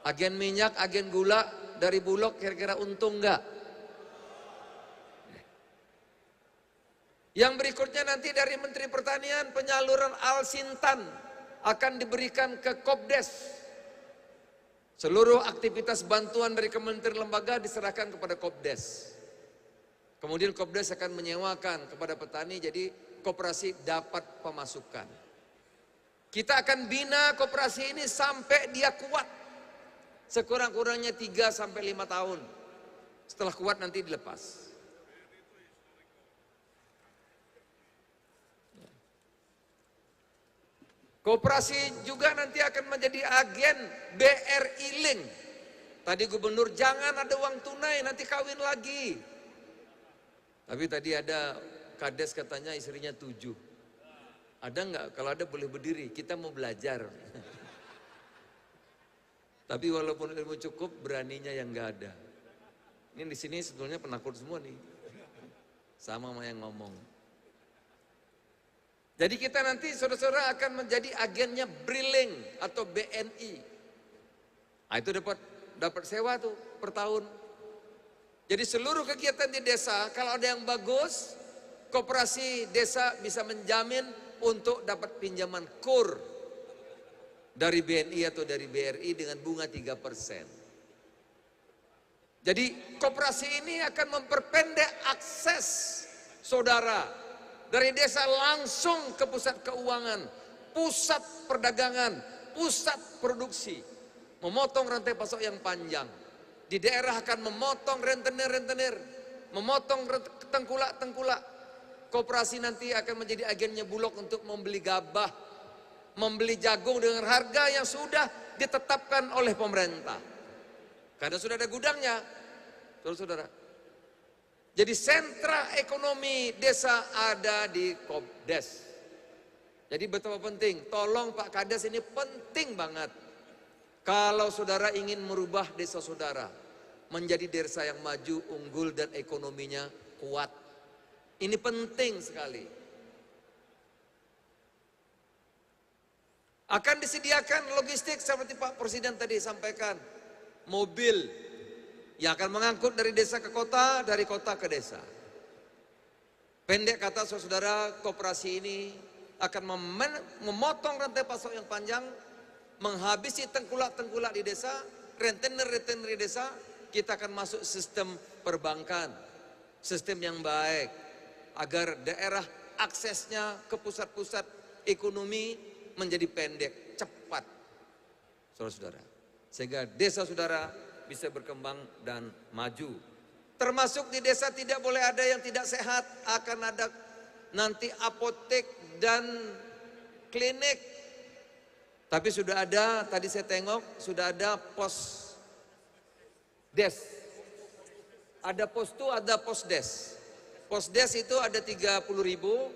Agen minyak, agen gula dari Bulog kira-kira untung nggak? Yang berikutnya nanti dari Menteri Pertanian penyaluran Alsintan akan diberikan ke Kopdes. Seluruh aktivitas bantuan dari kementerian lembaga diserahkan kepada Kopdes. Kemudian Kopdes akan menyewakan kepada petani, jadi koperasi dapat pemasukan. Kita akan bina koperasi ini sampai dia kuat. Sekurang-kurangnya 3-5 tahun. Setelah kuat nanti dilepas. Koperasi juga nanti akan menjadi agen BRI Link. Tadi gubernur jangan ada uang tunai nanti kawin lagi. Tapi tadi ada Kades katanya istrinya 7. Ada nggak? Kalau ada boleh berdiri. Kita mau belajar. Tapi walaupun ilmu cukup beraninya yang nggak ada. Ini di sini sebetulnya penakut semua nih. Sama sama yang ngomong. Jadi kita nanti saudara-saudara akan menjadi agennya BRILink atau BNI. Nah, itu dapat sewa tuh per tahun. Jadi seluruh kegiatan di desa kalau ada yang bagus, koperasi desa bisa menjamin untuk dapat pinjaman KUR dari BNI atau dari BRI dengan bunga 3%. Jadi koperasi ini akan memperpendek akses saudara dari desa langsung ke pusat keuangan, pusat perdagangan, pusat produksi. Memotong rantai pasok yang panjang. Di daerah akan memotong rentenir-rentenir, memotong tengkulak-tengkulak. Koperasi nanti akan menjadi agennya Bulog untuk membeli gabah, membeli jagung dengan harga yang sudah ditetapkan oleh pemerintah. Karena sudah ada gudangnya, saudara-saudara. Jadi sentra ekonomi desa ada di Kopdes. Jadi betapa penting, tolong Pak Kades ini penting banget. Kalau saudara ingin merubah desa saudara menjadi desa yang maju, unggul dan ekonominya kuat. Ini penting sekali. Akan disediakan logistik seperti Pak Presiden tadi sampaikan. Mobil yang akan mengangkut dari desa ke kota, dari kota ke desa. Pendek kata saudara, koperasi ini akan memotong rantai pasok yang panjang, menghabisi tengkulak-tengkulak di desa, rentenir-rentenir di desa. Kita akan masuk sistem perbankan, sistem yang baik, agar daerah aksesnya ke pusat-pusat ekonomi menjadi pendek, cepat, saudara-saudara. Sehingga desa saudara bisa berkembang dan maju. Termasuk di desa tidak boleh ada yang tidak sehat, akan ada nanti apotek dan klinik. Tapi sudah ada, tadi saya tengok, sudah ada pos des. Ada postu, ada posdes. Posdes itu ada 30.000,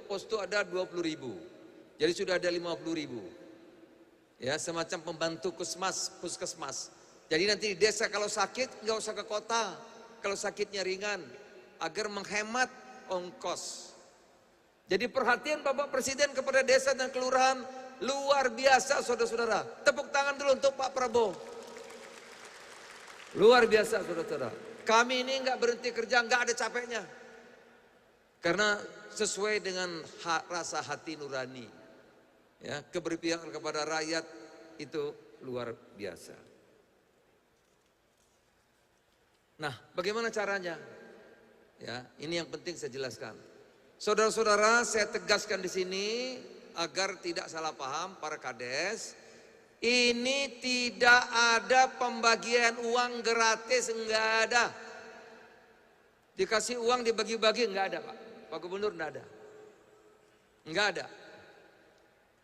postu ada 20.000. Jadi sudah ada 50.000. Ya, semacam pembantu puskesmas. Jadi nanti di desa kalau sakit nggak usah ke kota, kalau sakitnya ringan, agar menghemat ongkos. Jadi perhatian Bapak Presiden kepada desa dan kelurahan luar biasa, saudara-saudara. Tepuk tangan dulu untuk Pak Prabowo. Luar biasa, saudara-saudara. Kami ini nggak berhenti kerja, nggak ada capeknya. Karena sesuai dengan rasa hati nurani. Ya, keberpihakan kepada rakyat itu luar biasa. Nah, bagaimana caranya? Ya, ini yang penting saya jelaskan. Saudara-saudara, saya tegaskan di sini agar tidak salah paham para kades. Ini tidak ada pembagian uang gratis, enggak ada. Dikasih uang dibagi-bagi, enggak ada, Pak. Pak Gubernur enggak ada. Enggak ada.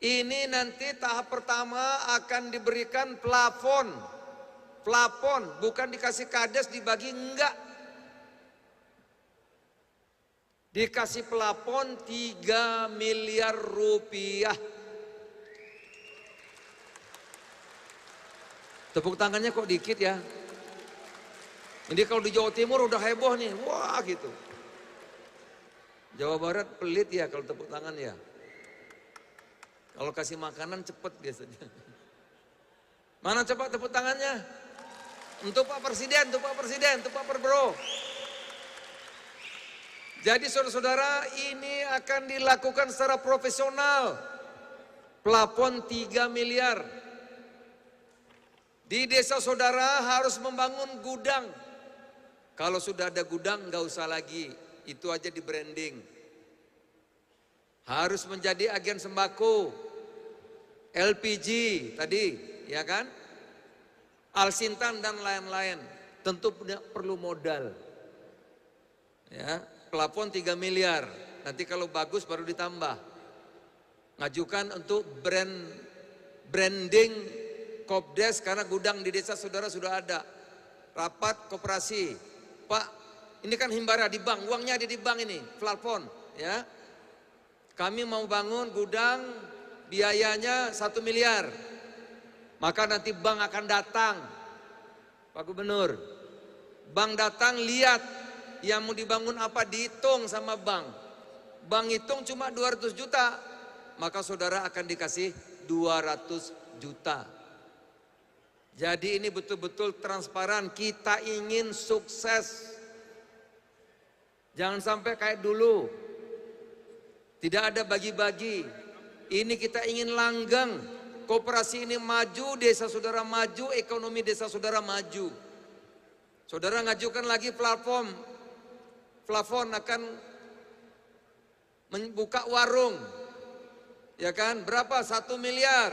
Ini nanti tahap pertama akan diberikan plafon. Plafon, bukan dikasih kades dibagi, enggak. Dikasih plafon 3 miliar rupiah. Tepuk tangannya kok dikit ya. Ini kalau di Jawa Timur udah heboh nih, wah gitu. Jawa Barat pelit ya kalau tepuk tangan ya. Kalau kasih makanan cepet biasanya. Mana cepat tepuk tangannya? Untuk Pak Presiden, untuk Pak Presiden, untuk Pak Perbro. Jadi saudara-saudara, ini akan dilakukan secara profesional. Plafon 3 miliar. Di desa saudara harus membangun gudang. Kalau sudah ada gudang nggak usah lagi, itu aja di branding. Harus menjadi agen sembako, LPG tadi, ya kan? Alsintan dan lain-lain. Tentu perlu modal. Ya, plafon 3 miliar. Nanti kalau bagus baru ditambah. Ngajukan untuk branding Kopdes karena gudang di desa saudara sudah ada. Rapat koperasi. Pak, ini kan himbara di bank, uangnya ada di bank ini, plafon, ya. Kami mau bangun gudang, biayanya 1 miliar. Maka nanti bank akan datang, Pak Gubernur. Bank datang lihat yang mau dibangun apa, dihitung sama bank. Bank hitung cuma 200 juta, maka saudara akan dikasih 200 juta. Jadi ini betul-betul transparan, kita ingin sukses. Jangan sampai kayak dulu. Tidak ada bagi-bagi. Ini kita ingin langgeng. Koperasi ini maju, desa saudara maju, ekonomi desa saudara maju. Saudara ngajukan lagi plafon. Plafon akan membuka warung. Ya kan? Berapa? 1 miliar.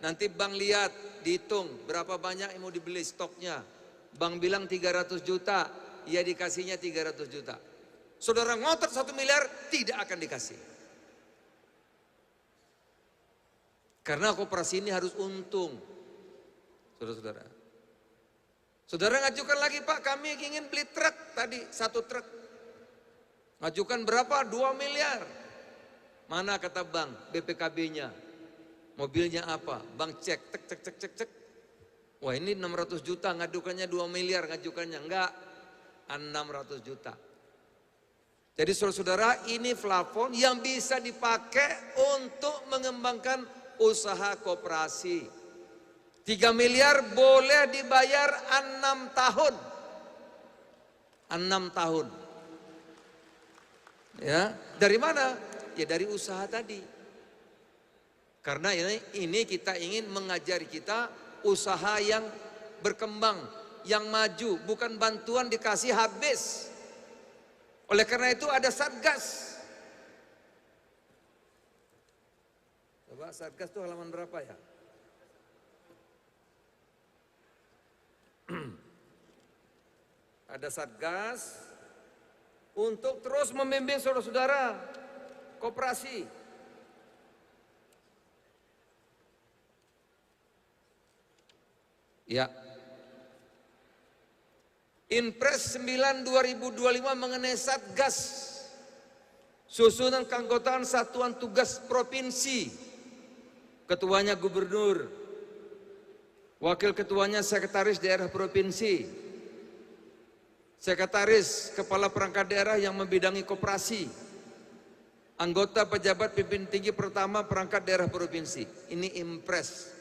Nanti bank lihat, dihitung berapa banyak yang mau dibeli stoknya. Bank bilang 300 juta, ya dikasihnya 300 juta. Saudara ngotot 1 miliar, tidak akan dikasih. Karena koperasi ini harus untung. Saudara-saudara. Saudara ngajukan lagi, Pak, kami ingin beli truk tadi, 1 truk. Ngajukan berapa? 2 miliar. Mana kata bank, BPKB-nya. Mobilnya apa? Bank cek, cek. Wah ini 600 juta, ngajukannya 2 miliar, ngajukannya enggak, 600 juta. Jadi saudara-saudara, ini plafon yang bisa dipakai untuk mengembangkan usaha koperasi. 3 miliar boleh dibayar 6 tahun. 6 tahun. Ya, dari mana? Ya dari usaha tadi. Karena ini kita ingin mengajari kita usaha yang berkembang, yang maju, bukan bantuan dikasih habis. Oleh karena itu ada Satgas. Coba Satgas itu halaman berapa ya? Ada Satgas untuk terus membimbing saudara-saudara koperasi. Ya. Inpres 9/2025 mengenai Satgas. Susunan keanggotaan Satuan Tugas Provinsi. Ketuanya Gubernur. Wakil ketuanya Sekretaris Daerah Provinsi. Sekretaris Kepala Perangkat Daerah yang membidangi koperasi. Anggota pejabat pimpin tinggi pertama Perangkat Daerah Provinsi. Ini Inpres.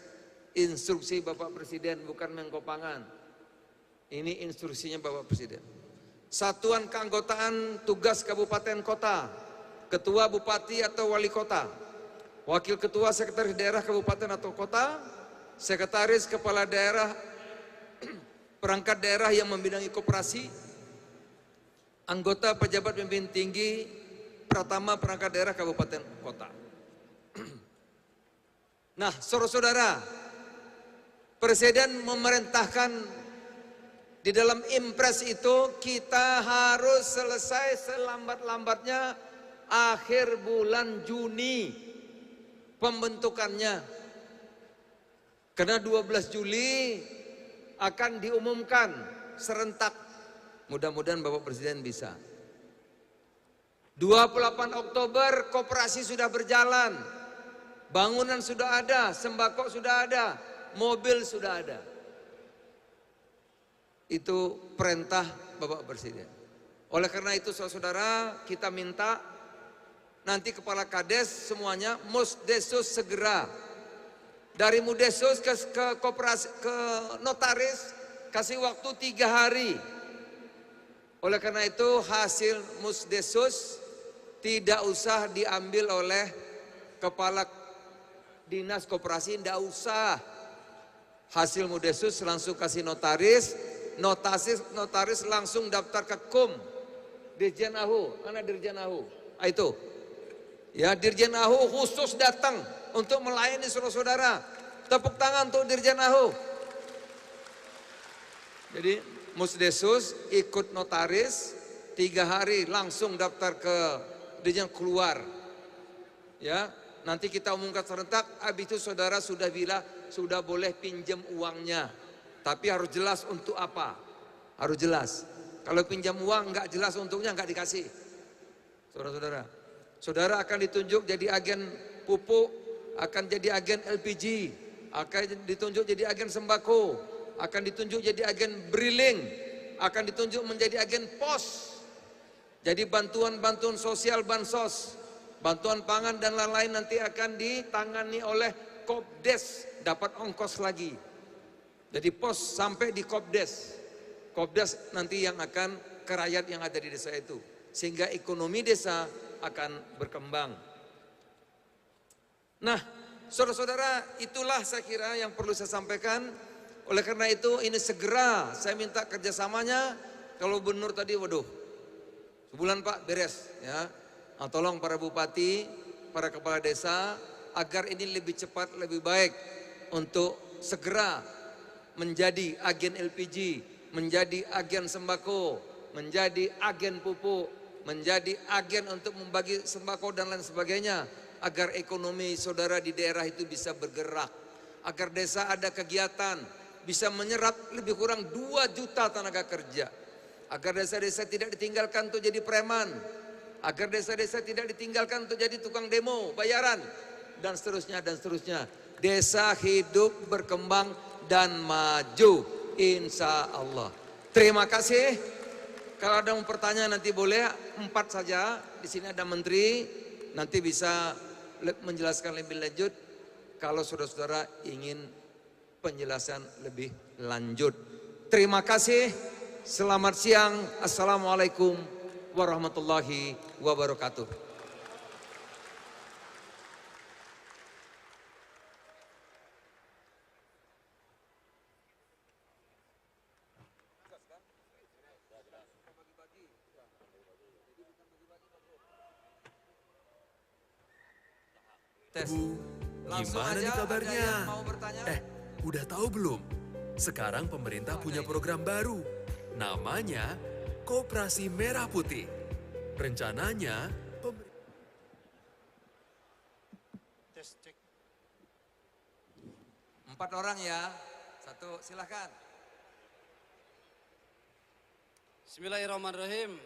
Instruksi Bapak Presiden, bukan Menko Pangan. Ini instruksinya Bapak Presiden. Satuan keanggotaan tugas kabupaten kota, ketua bupati atau wali kota, wakil ketua sekretaris daerah kabupaten atau kota, sekretaris kepala daerah, perangkat daerah yang membidangi koperasi, anggota pejabat pemimpin tinggi, pratama perangkat daerah kabupaten kota. Nah, saudara-saudara, Presiden memerintahkan di dalam impres itu kita harus selesai selambat-lambatnya akhir bulan Juni pembentukannya. Karena 12 Juli akan diumumkan serentak. Mudah-mudahan Bapak Presiden bisa. 28 Oktober koperasi sudah berjalan. Bangunan sudah ada, sembako sudah ada, mobil sudah ada. Itu perintah Bapak Presiden. Oleh karena itu saudara-saudara, kita minta nanti kepala Kades semuanya Musdesus segera. Dari Musdesus ke koperasi, ke notaris kasih waktu 3 hari. Oleh karena itu hasil Musdesus tidak usah diambil oleh kepala dinas koperasi, tidak usah. Hasil Musdesus langsung kasih notaris. Notaris langsung daftar ke KUM, Dirjen AHU, mana Dirjen AHU? Itu, ya Dirjen AHU khusus datang untuk melayani saudara-saudara. Tepuk tangan untuk Dirjen AHU. Jadi Musdesus ikut notaris 3 hari langsung daftar ke Dirjen keluar. Ya, nanti kita umumkan serentak. Habis itu saudara sudah sudah boleh pinjam uangnya. Tapi harus jelas untuk apa? Harus jelas. Kalau pinjam uang nggak jelas untuknya nggak dikasih. Saudara-saudara, saudara akan ditunjuk jadi agen pupuk, akan jadi agen LPG, akan ditunjuk jadi agen sembako, akan ditunjuk jadi agen briling, akan ditunjuk menjadi agen pos. Jadi bantuan-bantuan sosial bansos, bantuan pangan dan lain-lain nanti akan ditangani oleh Kopdes, dapat ongkos lagi. Jadi pos sampai di Kopdes. Kopdes nanti yang akan ke rakyat yang ada di desa itu. Sehingga ekonomi desa akan berkembang. Nah, saudara-saudara, itulah saya kira yang perlu saya sampaikan. Oleh karena itu ini segera saya minta kerjasamanya. Kalau Gubernur tadi, waduh, sebulan Pak beres ya. Nah, tolong para bupati, para kepala desa agar ini lebih cepat, lebih baik untuk segera menjadi agen LPG, menjadi agen sembako, menjadi agen pupuk, menjadi agen untuk membagi sembako dan lain sebagainya, agar ekonomi saudara di daerah itu bisa bergerak, agar desa ada kegiatan, bisa menyerap lebih kurang 2 juta tenaga kerja, agar desa-desa tidak ditinggalkan untuk jadi preman, agar desa-desa tidak ditinggalkan untuk jadi tukang demo, bayaran, dan seterusnya dan seterusnya. Desa hidup, berkembang, dan maju insya Allah. Terima kasih. Kalau ada pertanyaan nanti boleh 4 saja. Di sini ada menteri, nanti bisa menjelaskan lebih lanjut. Kalau saudara-saudara ingin penjelasan lebih lanjut. Terima kasih. Selamat siang. Assalamualaikum warahmatullahi wabarakatuh. Tes. Gimana nih kabarnya? Udah tahu belum? Sekarang pemerintah punya program baru. Namanya Koperasi Merah Putih. Rencananya Tes cek. 4 orang ya. 1 silakan. Bismillahirrahmanirrahim.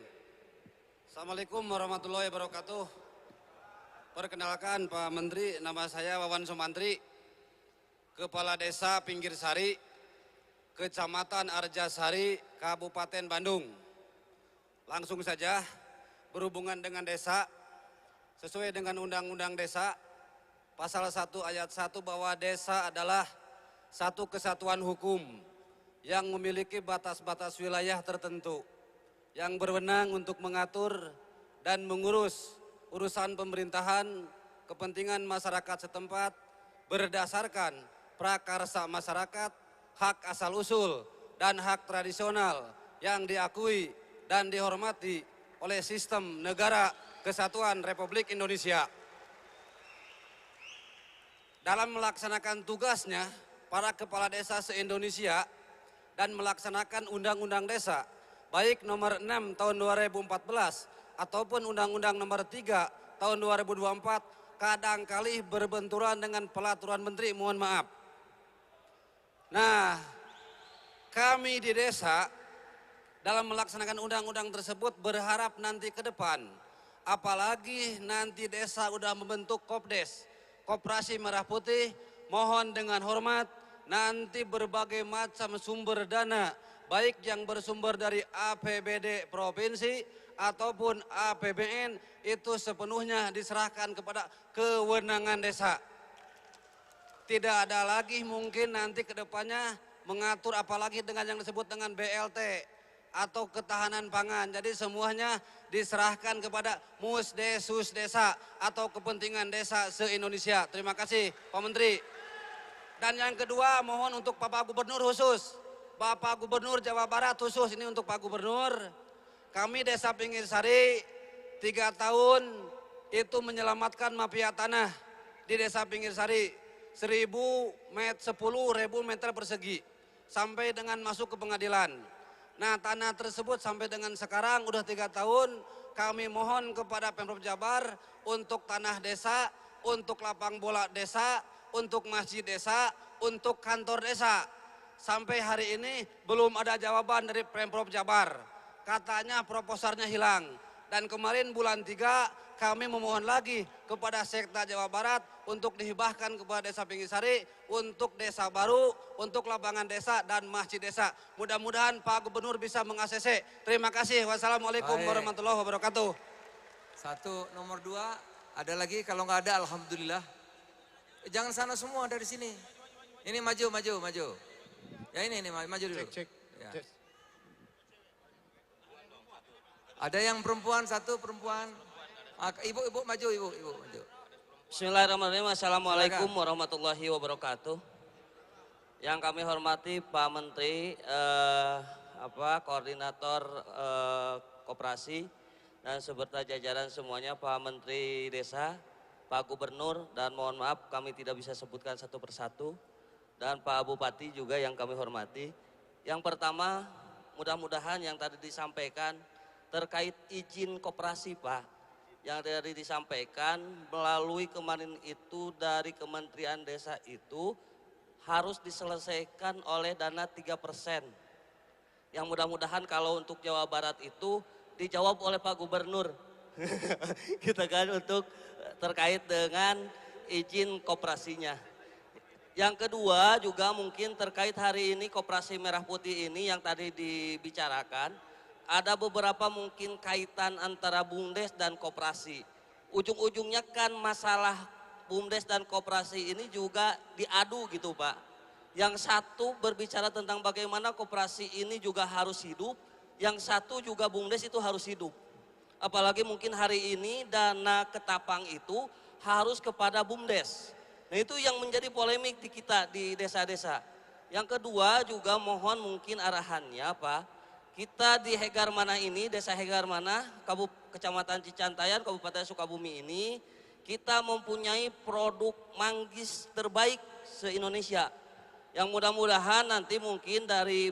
Assalamualaikum warahmatullahi wabarakatuh. Perkenalkan Pak Menteri, nama saya Wawan Sumantri, Kepala Desa Pinggir Sari, Kecamatan Arjasari, Kabupaten Bandung. Langsung saja, berhubungan dengan desa, sesuai dengan Undang-Undang Desa, Pasal 1 Ayat 1 bahwa desa adalah satu kesatuan hukum yang memiliki batas-batas wilayah tertentu, yang berwenang untuk mengatur dan mengurus urusan pemerintahan kepentingan masyarakat setempat berdasarkan prakarsa masyarakat, hak asal-usul, dan hak tradisional yang diakui dan dihormati oleh sistem negara kesatuan Republik Indonesia. Dalam melaksanakan tugasnya, para kepala desa se-Indonesia dan melaksanakan Undang-Undang Desa, baik nomor 6 tahun 2014 ataupun Undang-Undang nomor 3 tahun 2024, kadangkali berbenturan dengan pelaturan menteri, mohon maaf. Nah, kami di desa dalam melaksanakan undang-undang tersebut berharap nanti ke depan, apalagi nanti desa udah membentuk Kopdes, Koperasi Merah Putih, mohon dengan hormat nanti berbagai macam sumber dana, baik yang bersumber dari APBD provinsi ataupun APBN, itu sepenuhnya diserahkan kepada kewenangan desa. Tidak ada lagi mungkin nanti ke depannya mengatur apalagi dengan yang disebut dengan BLT atau ketahanan pangan. Jadi semuanya diserahkan kepada Musdesus desa atau kepentingan desa se-Indonesia. Terima kasih Pak Menteri. Dan yang kedua mohon untuk Bapak Gubernur khusus, Bapak Gubernur Jawa Barat khusus, ini untuk Pak Gubernur. Kami Desa Pinggir Sari 3 tahun itu menyelamatkan mafia tanah di Desa Pinggir Sari. 10.000 meter persegi sampai dengan masuk ke pengadilan. Nah, tanah tersebut sampai dengan sekarang udah 3 tahun kami mohon kepada Pemprov Jabar untuk tanah desa, untuk lapang bola desa, untuk masjid desa, untuk kantor desa. Sampai hari ini belum ada jawaban dari Pemprov Jabar. Katanya proposalnya hilang. Dan kemarin bulan 3 kami memohon lagi kepada Sekda Jawa Barat untuk dihibahkan kepada Desa Pinggir Sari untuk desa baru, untuk lapangan desa dan masjid desa. Mudah-mudahan Pak Gubernur bisa meng-ACC. Terima kasih. Wassalamualaikum warahmatullahi wabarakatuh. 1, nomor 2, ada lagi? Kalau nggak ada, alhamdulillah. Jangan sana semua, dari sini. Ini maju. Ya ini maju dulu. Cek. Ya. Ada yang perempuan, 1 perempuan. Ibu maju, ibu maju. Bismillahirrahmanirrahim. Assalamualaikum warahmatullahi wabarakatuh. Yang kami hormati Pak Menteri, Koordinator Koperasi dan beserta jajaran semuanya, Pak Menteri Desa, Pak Gubernur, dan mohon maaf kami tidak bisa sebutkan satu persatu, dan Pak Bupati juga yang kami hormati. Yang pertama, mudah-mudahan yang tadi disampaikan terkait izin koperasi, Pak, yang tadi disampaikan melalui kemarin itu dari Kementerian Desa itu harus diselesaikan oleh dana 3%. Yang mudah-mudahan kalau untuk Jawa Barat itu dijawab oleh Pak Gubernur. Kita kan untuk terkait dengan izin koperasinya. Yang kedua juga mungkin terkait hari ini Koperasi Merah Putih ini yang tadi dibicarakan. Ada beberapa mungkin kaitan antara BUMDes dan koperasi. Ujung-ujungnya kan masalah BUMDes dan koperasi ini juga diadu gitu Pak. Yang satu berbicara tentang bagaimana koperasi ini juga harus hidup. Yang satu juga BUMDes itu harus hidup. Apalagi mungkin hari ini dana ketapang itu harus kepada BUMDes. Nah itu yang menjadi polemik di kita di desa-desa. Yang kedua juga mohon mungkin arahannya Pak. Kita di Hegarmana ini, Desa Hegarmana, Kecamatan Cicantayan, Kabupaten Sukabumi ini, kita mempunyai produk manggis terbaik se-Indonesia. Yang mudah-mudahan nanti mungkin dari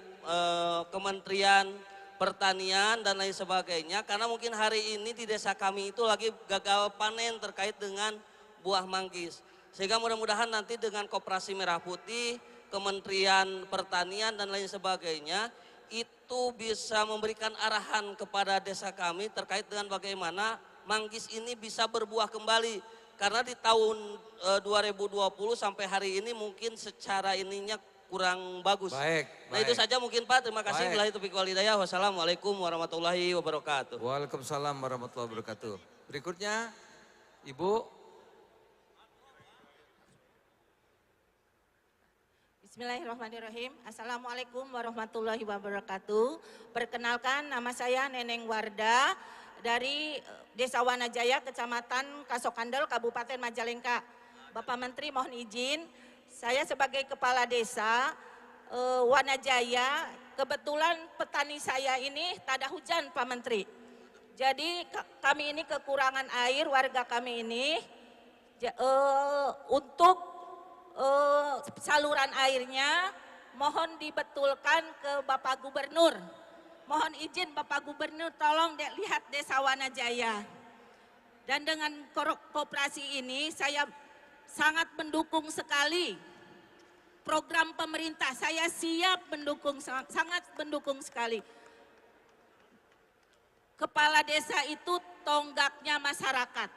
Kementerian Pertanian dan lain sebagainya, karena mungkin hari ini di desa kami itu lagi gagal panen terkait dengan buah manggis. Sehingga mudah-mudahan nanti dengan Koperasi Merah Putih, Kementerian Pertanian dan lain sebagainya, itu bisa memberikan arahan kepada desa kami terkait dengan bagaimana manggis ini bisa berbuah kembali. Karena di tahun 2020 sampai hari ini mungkin secara ininya kurang bagus. Baik. Nah itu saja mungkin Pak, terima kasih. Billahi taufiq wal hidayah. Wassalamualaikum warahmatullahi wabarakatuh. Waalaikumsalam warahmatullahi wabarakatuh. Berikutnya Ibu. Bismillahirrahmanirrahim. Assalamualaikum warahmatullahi wabarakatuh. Perkenalkan, nama saya Neneng Warda dari Desa Wanajaya, Kecamatan Kasokandel, Kabupaten Majalengka. Bapak Menteri mohon izin, saya sebagai Kepala Desa Wanajaya, kebetulan petani saya ini tak ada hujan Pak Menteri. Jadi kami ini kekurangan air, warga kami ini untuk saluran airnya mohon dibetulkan ke Bapak Gubernur. Mohon izin Bapak Gubernur tolong lihat Desa Wanajaya. Dan dengan koperasi ini saya sangat mendukung sekali program pemerintah. Saya siap mendukung, sangat mendukung sekali. Kepala desa itu tonggaknya masyarakat.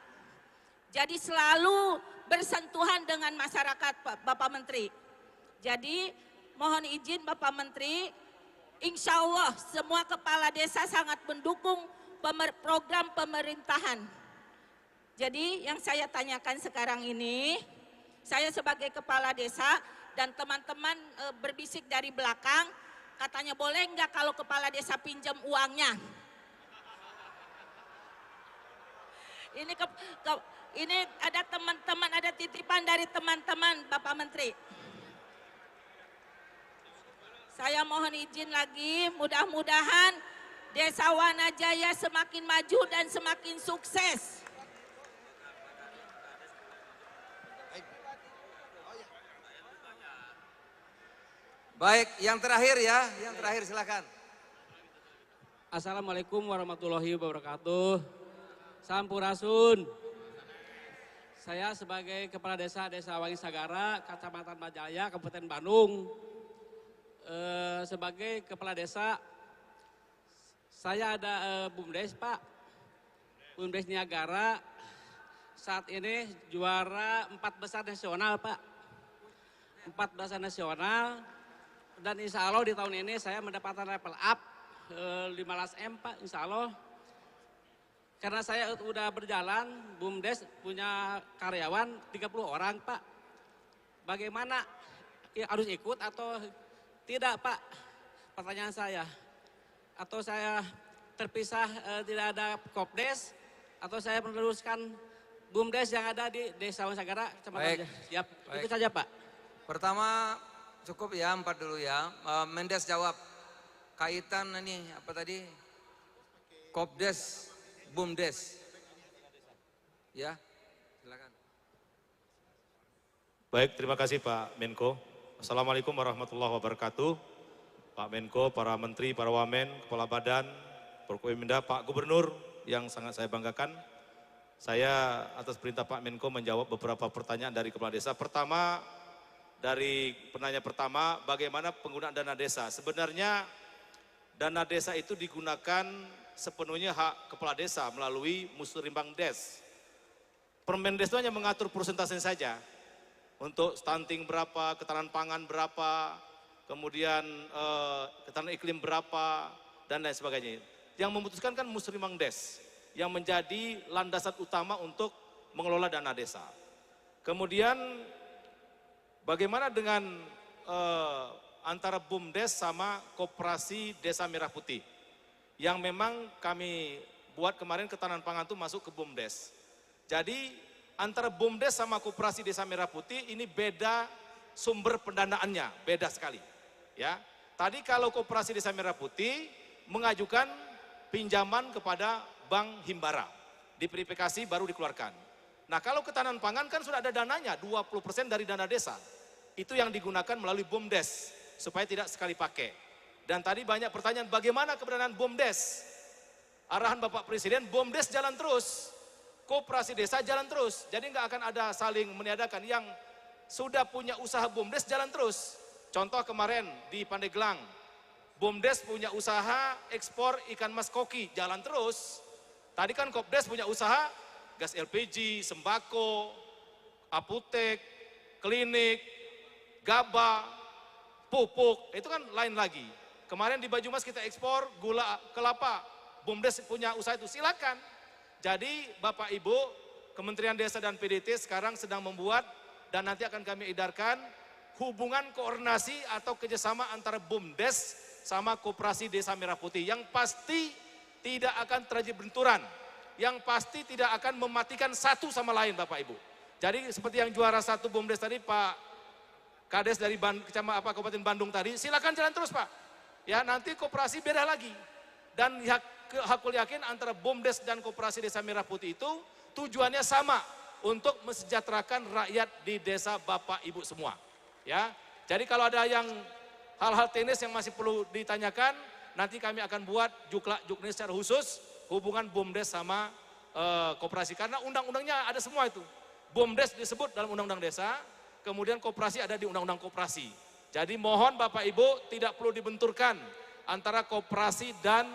Jadi selalu bersentuhan dengan masyarakat Bapak Menteri. Jadi mohon izin Bapak Menteri, insya Allah semua kepala desa sangat mendukung program pemerintahan. Jadi yang saya tanyakan sekarang ini, saya sebagai kepala desa dan teman-teman berbisik dari belakang, katanya boleh nggak kalau kepala desa pinjam uangnya? Ini ada teman-teman, ada titipan dari teman-teman Bapak Menteri. Saya mohon izin lagi, mudah-mudahan Desa Wanajaya semakin maju dan semakin sukses. Baik, yang terakhir ya, yang terakhir silakan. Assalamualaikum warahmatullahi wabarakatuh. Sampurasun. Saya sebagai Kepala Desa Wangisagara, Kecamatan Majalaya, Kabupaten Bandung. Sebagai Kepala Desa, saya ada BUMDes Pak. BUMDes Niagara saat ini juara 4 besar nasional Pak. 4 besar nasional. Dan insya Allah di tahun ini saya mendapatkan level up 15M Pak, insya Allah. Karena saya udah berjalan, BUMDes punya karyawan 30 orang Pak. Bagaimana, ya, harus ikut atau tidak Pak? Pertanyaan saya. Atau saya terpisah tidak ada Kopdes, atau saya meneruskan BUMDes yang ada di Desa Wangisagara, Kecamatan. Siap, itu saja Pak. Pertama cukup ya, 4 dulu ya. Mendes jawab kaitan ini apa tadi? Kopdes, BUMDes. Ya, silakan. Baik, terima kasih Pak Menko. Assalamualaikum warahmatullahi wabarakatuh. Pak Menko, para menteri, para wamen, kepala badan, Forkopimda, Pak Gubernur yang sangat saya banggakan. Saya atas perintah Pak Menko menjawab beberapa pertanyaan dari kepala desa. Pertama, dari penanya pertama, bagaimana penggunaan dana desa? Sebenarnya dana desa itu digunakan sepenuhnya hak kepala desa melalui Muslimbang Des. Permendes itu hanya mengatur persentase saja. Untuk stunting berapa, ketahanan pangan berapa, kemudian ketahanan iklim berapa, dan lain sebagainya. Yang memutuskan kan Muslimbang Des, yang menjadi landasan utama untuk mengelola dana desa. Kemudian bagaimana dengan antara BUMDes sama Koperasi Desa Merah Putih? Yang memang kami buat kemarin ketahanan pangan itu masuk ke BUMDes. Jadi antara BUMDes sama Koperasi Desa Merah Putih ini beda sumber pendanaannya, beda sekali. Ya, tadi kalau Koperasi Desa Merah Putih mengajukan pinjaman kepada Bank Himbara, diverifikasi baru dikeluarkan. Nah kalau ketahanan pangan kan sudah ada dananya, 20% dari dana desa. Itu yang digunakan melalui BUMDes, supaya tidak sekali pakai. Dan tadi banyak pertanyaan bagaimana keberadaan BUMDes. Arahan Bapak Presiden, BUMDes jalan terus. Koperasi desa jalan terus. Jadi nggak akan ada saling meniadakan. Yang sudah punya usaha BUMDes jalan terus. Contoh kemarin di Pandeglang, BUMDes punya usaha ekspor ikan mas koki, jalan terus. Tadi kan Kopdes punya usaha gas LPG, sembako, apotek, klinik, gabah, pupuk, itu kan lain lagi. Kemarin di Banyumas kita ekspor gula kelapa, BUMDes punya usaha itu, silakan. Jadi Bapak Ibu, Kementerian Desa dan PDT sekarang sedang membuat dan nanti akan kami edarkan hubungan koordinasi atau kerjasama antara BUMDes sama Koperasi Desa Merah Putih yang pasti tidak akan terjadi benturan, yang pasti tidak akan mematikan satu sama lain Bapak Ibu. Jadi seperti yang juara 1 BUMDes tadi Pak Kades dari Kabupaten Bandung tadi, silakan jalan terus Pak. Ya nanti koperasi beda lagi. Dan hakul yakin antara BUMDes dan Koperasi Desa Merah Putih itu tujuannya sama untuk mesejahterakan rakyat di desa Bapak Ibu semua. Ya, jadi kalau ada yang hal-hal teknis yang masih perlu ditanyakan, nanti kami akan buat juknis secara khusus hubungan BUMDes sama koperasi. Karena undang-undangnya ada semua itu. BUMDes disebut dalam undang-undang desa, kemudian koperasi ada di undang-undang koperasi. Jadi mohon Bapak Ibu tidak perlu dibenturkan antara koperasi dan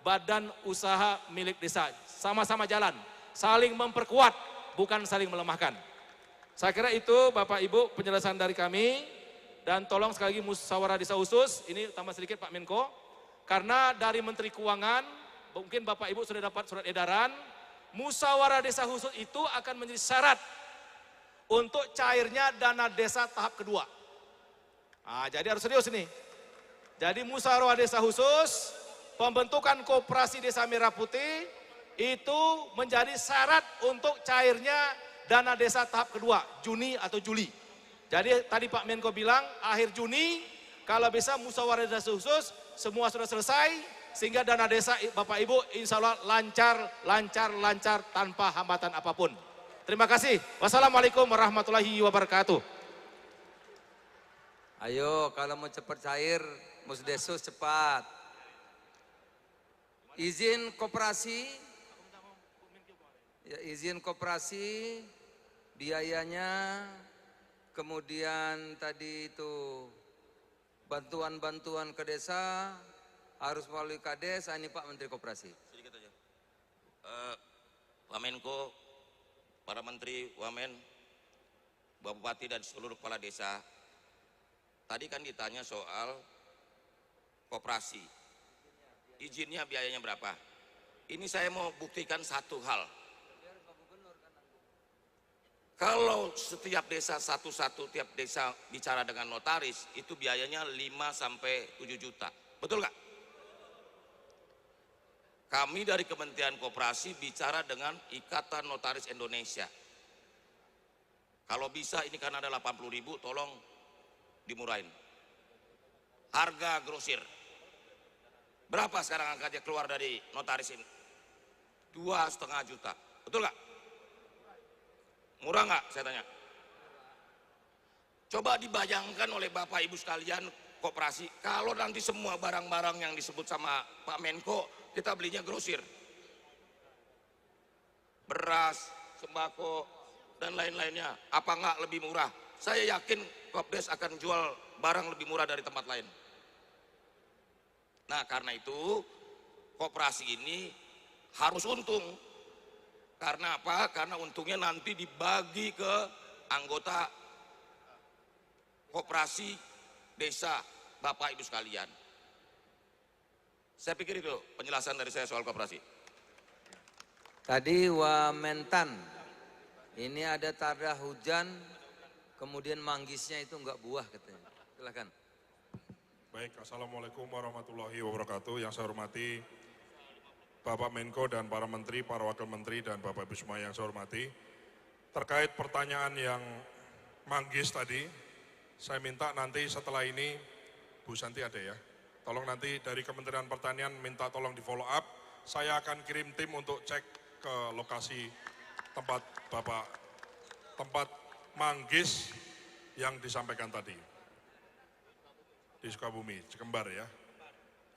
badan usaha milik desa. Sama-sama jalan, saling memperkuat, bukan saling melemahkan. Saya kira itu Bapak Ibu penjelasan dari kami, dan tolong sekali lagi musyawarah desa khusus, ini tambah sedikit Pak Menko, karena dari Menteri Keuangan, mungkin Bapak Ibu sudah dapat surat edaran, musyawarah desa khusus itu akan menjadi syarat untuk cairnya dana desa tahap kedua. Nah, jadi harus serius ini. Jadi musyawarah desa khusus, pembentukan Koperasi Desa Merah Putih, itu menjadi syarat untuk cairnya dana desa tahap kedua, Juni atau Juli. Jadi tadi Pak Menko bilang akhir Juni, kalau bisa musyawarah desa khusus semua sudah selesai, sehingga dana desa Bapak Ibu insya Allah lancar tanpa hambatan apapun. Terima kasih. Wassalamualaikum warahmatullahi wabarakatuh. Ayo kalau mau cepat cair, Musdesus cepat. Izin koperasi, ya, izin koperasi, biayanya, kemudian tadi itu bantuan-bantuan ke desa harus melalui Kades. Ini Pak Menteri Koperasi. Sedikit aja. Pak Menko, para Menteri, Wamen, Bapak Bupati dan seluruh kepala desa. Tadi kan ditanya soal koperasi. Izinnya biayanya berapa? Ini saya mau buktikan satu hal. Kalau setiap desa satu-satu, tiap desa bicara dengan notaris, itu biayanya 5 sampai 7 juta. Betul nggak? Kami dari Kementerian Koperasi bicara dengan Ikatan Notaris Indonesia. Kalau bisa ini karena ada 80.000, tolong dimurahin. Harga grosir. Berapa sekarang angkanya keluar dari notaris ini? 2,5 juta. Betul nggak? Murah nggak saya tanya? Coba dibayangkan oleh Bapak Ibu sekalian koperasi, kalau nanti semua barang-barang yang disebut sama Pak Menko kita belinya grosir. Beras, sembako, dan lain-lainnya. Apa nggak lebih murah? Saya yakin Kopdes akan jual barang lebih murah dari tempat lain. Nah karena itu koperasi ini harus untung. Karena apa? Karena untungnya nanti dibagi ke anggota koperasi desa Bapak Ibu sekalian. Saya pikir itu penjelasan dari saya soal koperasi. Tadi Wamentan, ini ada tanda hujan, kemudian manggisnya itu enggak buah katanya. Silakan. Baik, Assalamualaikum warahmatullahi wabarakatuh. Yang saya hormati Bapak Menko dan para Menteri, para Wakil Menteri, dan Bapak Ibu semua yang saya hormati. Terkait pertanyaan yang manggis tadi, saya minta nanti setelah ini, Bu Santi ada ya, tolong nanti dari Kementerian Pertanian minta tolong di follow up. Saya akan kirim tim untuk cek ke lokasi tempat Bapak, tempat manggis yang disampaikan tadi. Di Sukabumi, Cikembar ya.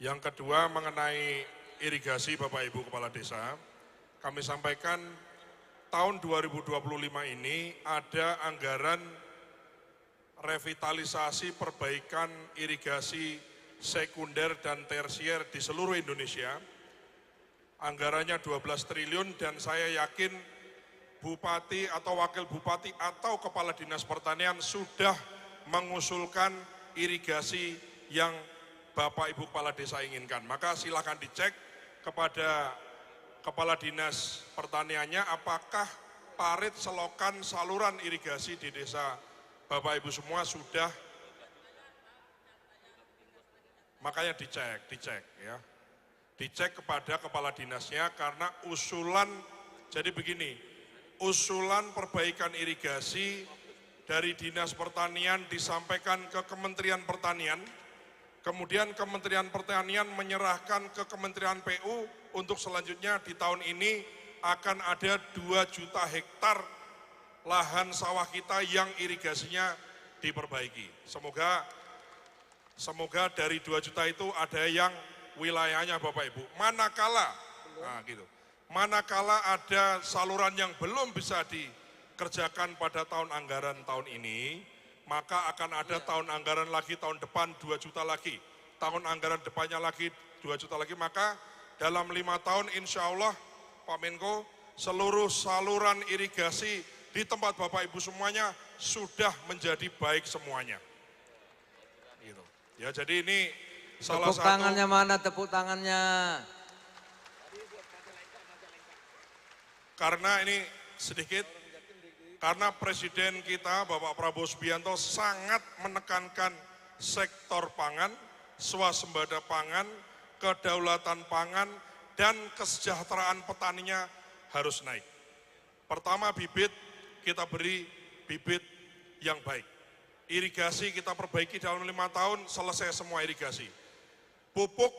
Yang kedua mengenai irigasi Bapak Ibu Kepala Desa, kami sampaikan tahun 2025 ini ada anggaran revitalisasi perbaikan irigasi sekunder dan tersier di seluruh Indonesia. Anggarannya 12 triliun dan saya yakin Bupati atau Wakil Bupati atau Kepala Dinas Pertanian sudah mengusulkan irigasi yang Bapak Ibu Kepala Desa inginkan. Maka silakan dicek kepada Kepala Dinas Pertaniannya apakah parit selokan saluran irigasi di desa Bapak Ibu semua sudah, makanya dicek ya. Dicek kepada kepala dinasnya karena usulan, jadi begini, usulan perbaikan irigasi dari Dinas Pertanian disampaikan ke Kementerian Pertanian, kemudian Kementerian Pertanian menyerahkan ke Kementerian PU untuk selanjutnya di tahun ini akan ada 2 juta hektar lahan sawah kita yang irigasinya diperbaiki. Semoga dari 2 juta itu ada yang wilayahnya Bapak Ibu. Manakala ada saluran yang belum bisa dikerjakan pada tahun anggaran tahun ini, maka akan ada tahun anggaran lagi tahun depan 2 juta lagi. Tahun anggaran depannya lagi 2 juta lagi, maka dalam 5 tahun insya Allah Pak Menko, seluruh saluran irigasi di tempat Bapak Ibu semuanya sudah menjadi baik semuanya. Gitu. Ya, jadi ini salah Tepuk tangannya mana tepuk tangannya? Karena ini sedikit, karena Presiden kita Bapak Prabowo Subianto sangat menekankan sektor pangan, swasembada pangan, kedaulatan pangan, dan kesejahteraan petaninya harus naik. Pertama, bibit kita beri bibit yang baik. Irigasi kita perbaiki dalam 5 tahun, selesai semua irigasi. Pupuk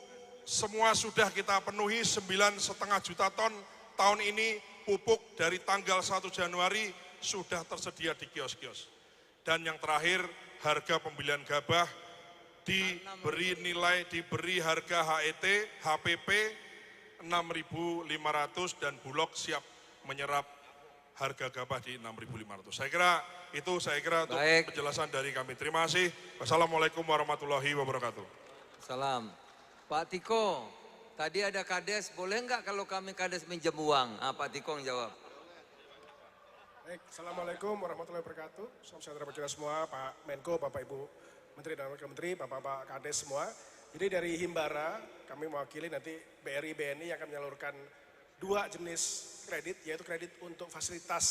semua sudah kita penuhi 9,5 juta ton. Tahun ini pupuk dari tanggal 1 Januari sudah tersedia di kios-kios. Dan yang terakhir, harga pembelian gabah diberi harga HET, HPP 6.500 dan Bulog siap menyerap harga gabah di 6.500. Saya kira untuk penjelasan dari kami. Terima kasih. Wassalamualaikum warahmatullahi wabarakatuh. Salam. Pak Tiko, tadi ada Kades, boleh nggak kalau kami Kades minjem uang? Pak Tiko yang jawab. Baik, Assalamualaikum warahmatullahi wabarakatuh. Salam sejahtera bagi kita semua, Pak Menko, Bapak Ibu Menteri dan Wakil Menteri, Bapak-Bapak Kades semua. Jadi dari Himbara, kami mewakili nanti BRI, BNI yang akan menyalurkan 2 jenis kredit, yaitu kredit untuk fasilitas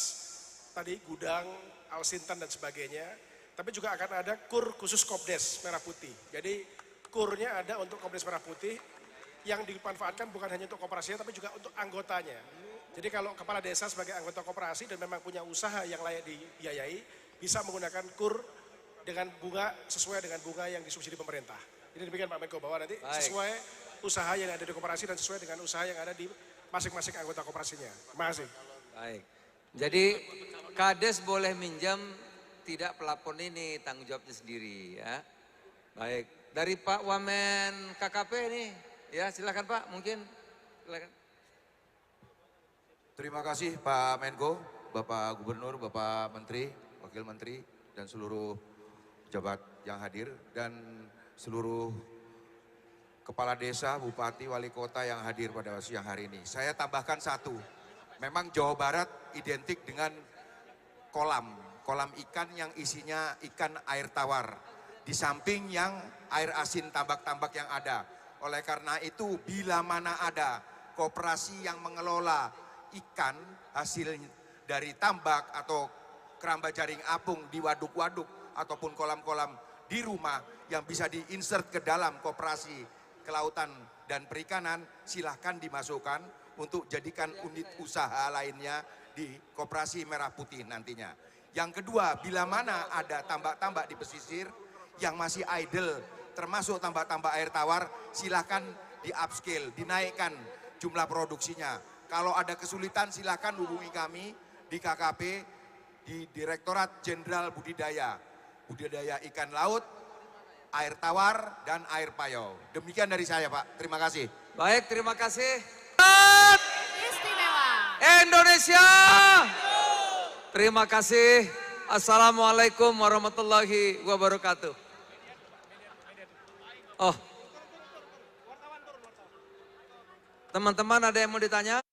tadi gudang, Alsintan dan sebagainya. Tapi juga akan ada KUR khusus Kopdes Merah Putih. Jadi KUR-nya ada untuk Kopdes Merah Putih yang dimanfaatkan bukan hanya untuk koperasinya tapi juga untuk anggotanya. Jadi kalau kepala desa sebagai anggota koperasi dan memang punya usaha yang layak dibiayai, bisa menggunakan KUR dengan bunga sesuai dengan bunga yang disubsidi pemerintah. Jadi demikian Pak Menko, bahwa nanti sesuai usaha yang ada di koperasi dan sesuai dengan usaha yang ada di masing-masing anggota koperasinya. Terima kasih. Baik. Jadi Kades boleh minjam, tidak pelapor ini tanggung jawabnya sendiri ya. Baik. Dari Pak Wamen KKP nih, ya silakan Pak, mungkin silakan. Terima kasih Pak Menko, Bapak Gubernur, Bapak Menteri, Wakil Menteri, dan seluruh pejabat yang hadir, dan seluruh kepala desa, bupati, wali kota yang hadir pada siang hari ini. Saya tambahkan satu, memang Jawa Barat identik dengan kolam ikan yang isinya ikan air tawar. Di samping yang air asin tambak-tambak yang ada. Oleh karena itu, bila mana ada koperasi yang mengelola ikan hasil dari tambak atau keramba jaring apung di waduk-waduk ataupun kolam-kolam di rumah yang bisa diinsert ke dalam koperasi kelautan dan perikanan, silahkan dimasukkan untuk jadikan unit usaha lainnya di Koperasi Merah Putih nantinya. Yang kedua, bila mana ada tambak-tambak di pesisir yang masih idle, termasuk tambak-tambak air tawar, silahkan di upscale, dinaikkan jumlah produksinya. Kalau ada kesulitan silahkan hubungi kami di KKP, di Direktorat Jenderal Budidaya Ikan Laut, Air Tawar, dan Air Payau. Demikian dari saya Pak, terima kasih. Baik, terima kasih. Istimewa Indonesia. Terima kasih. Assalamualaikum warahmatullahi wabarakatuh. Oh, teman-teman ada yang mau ditanya?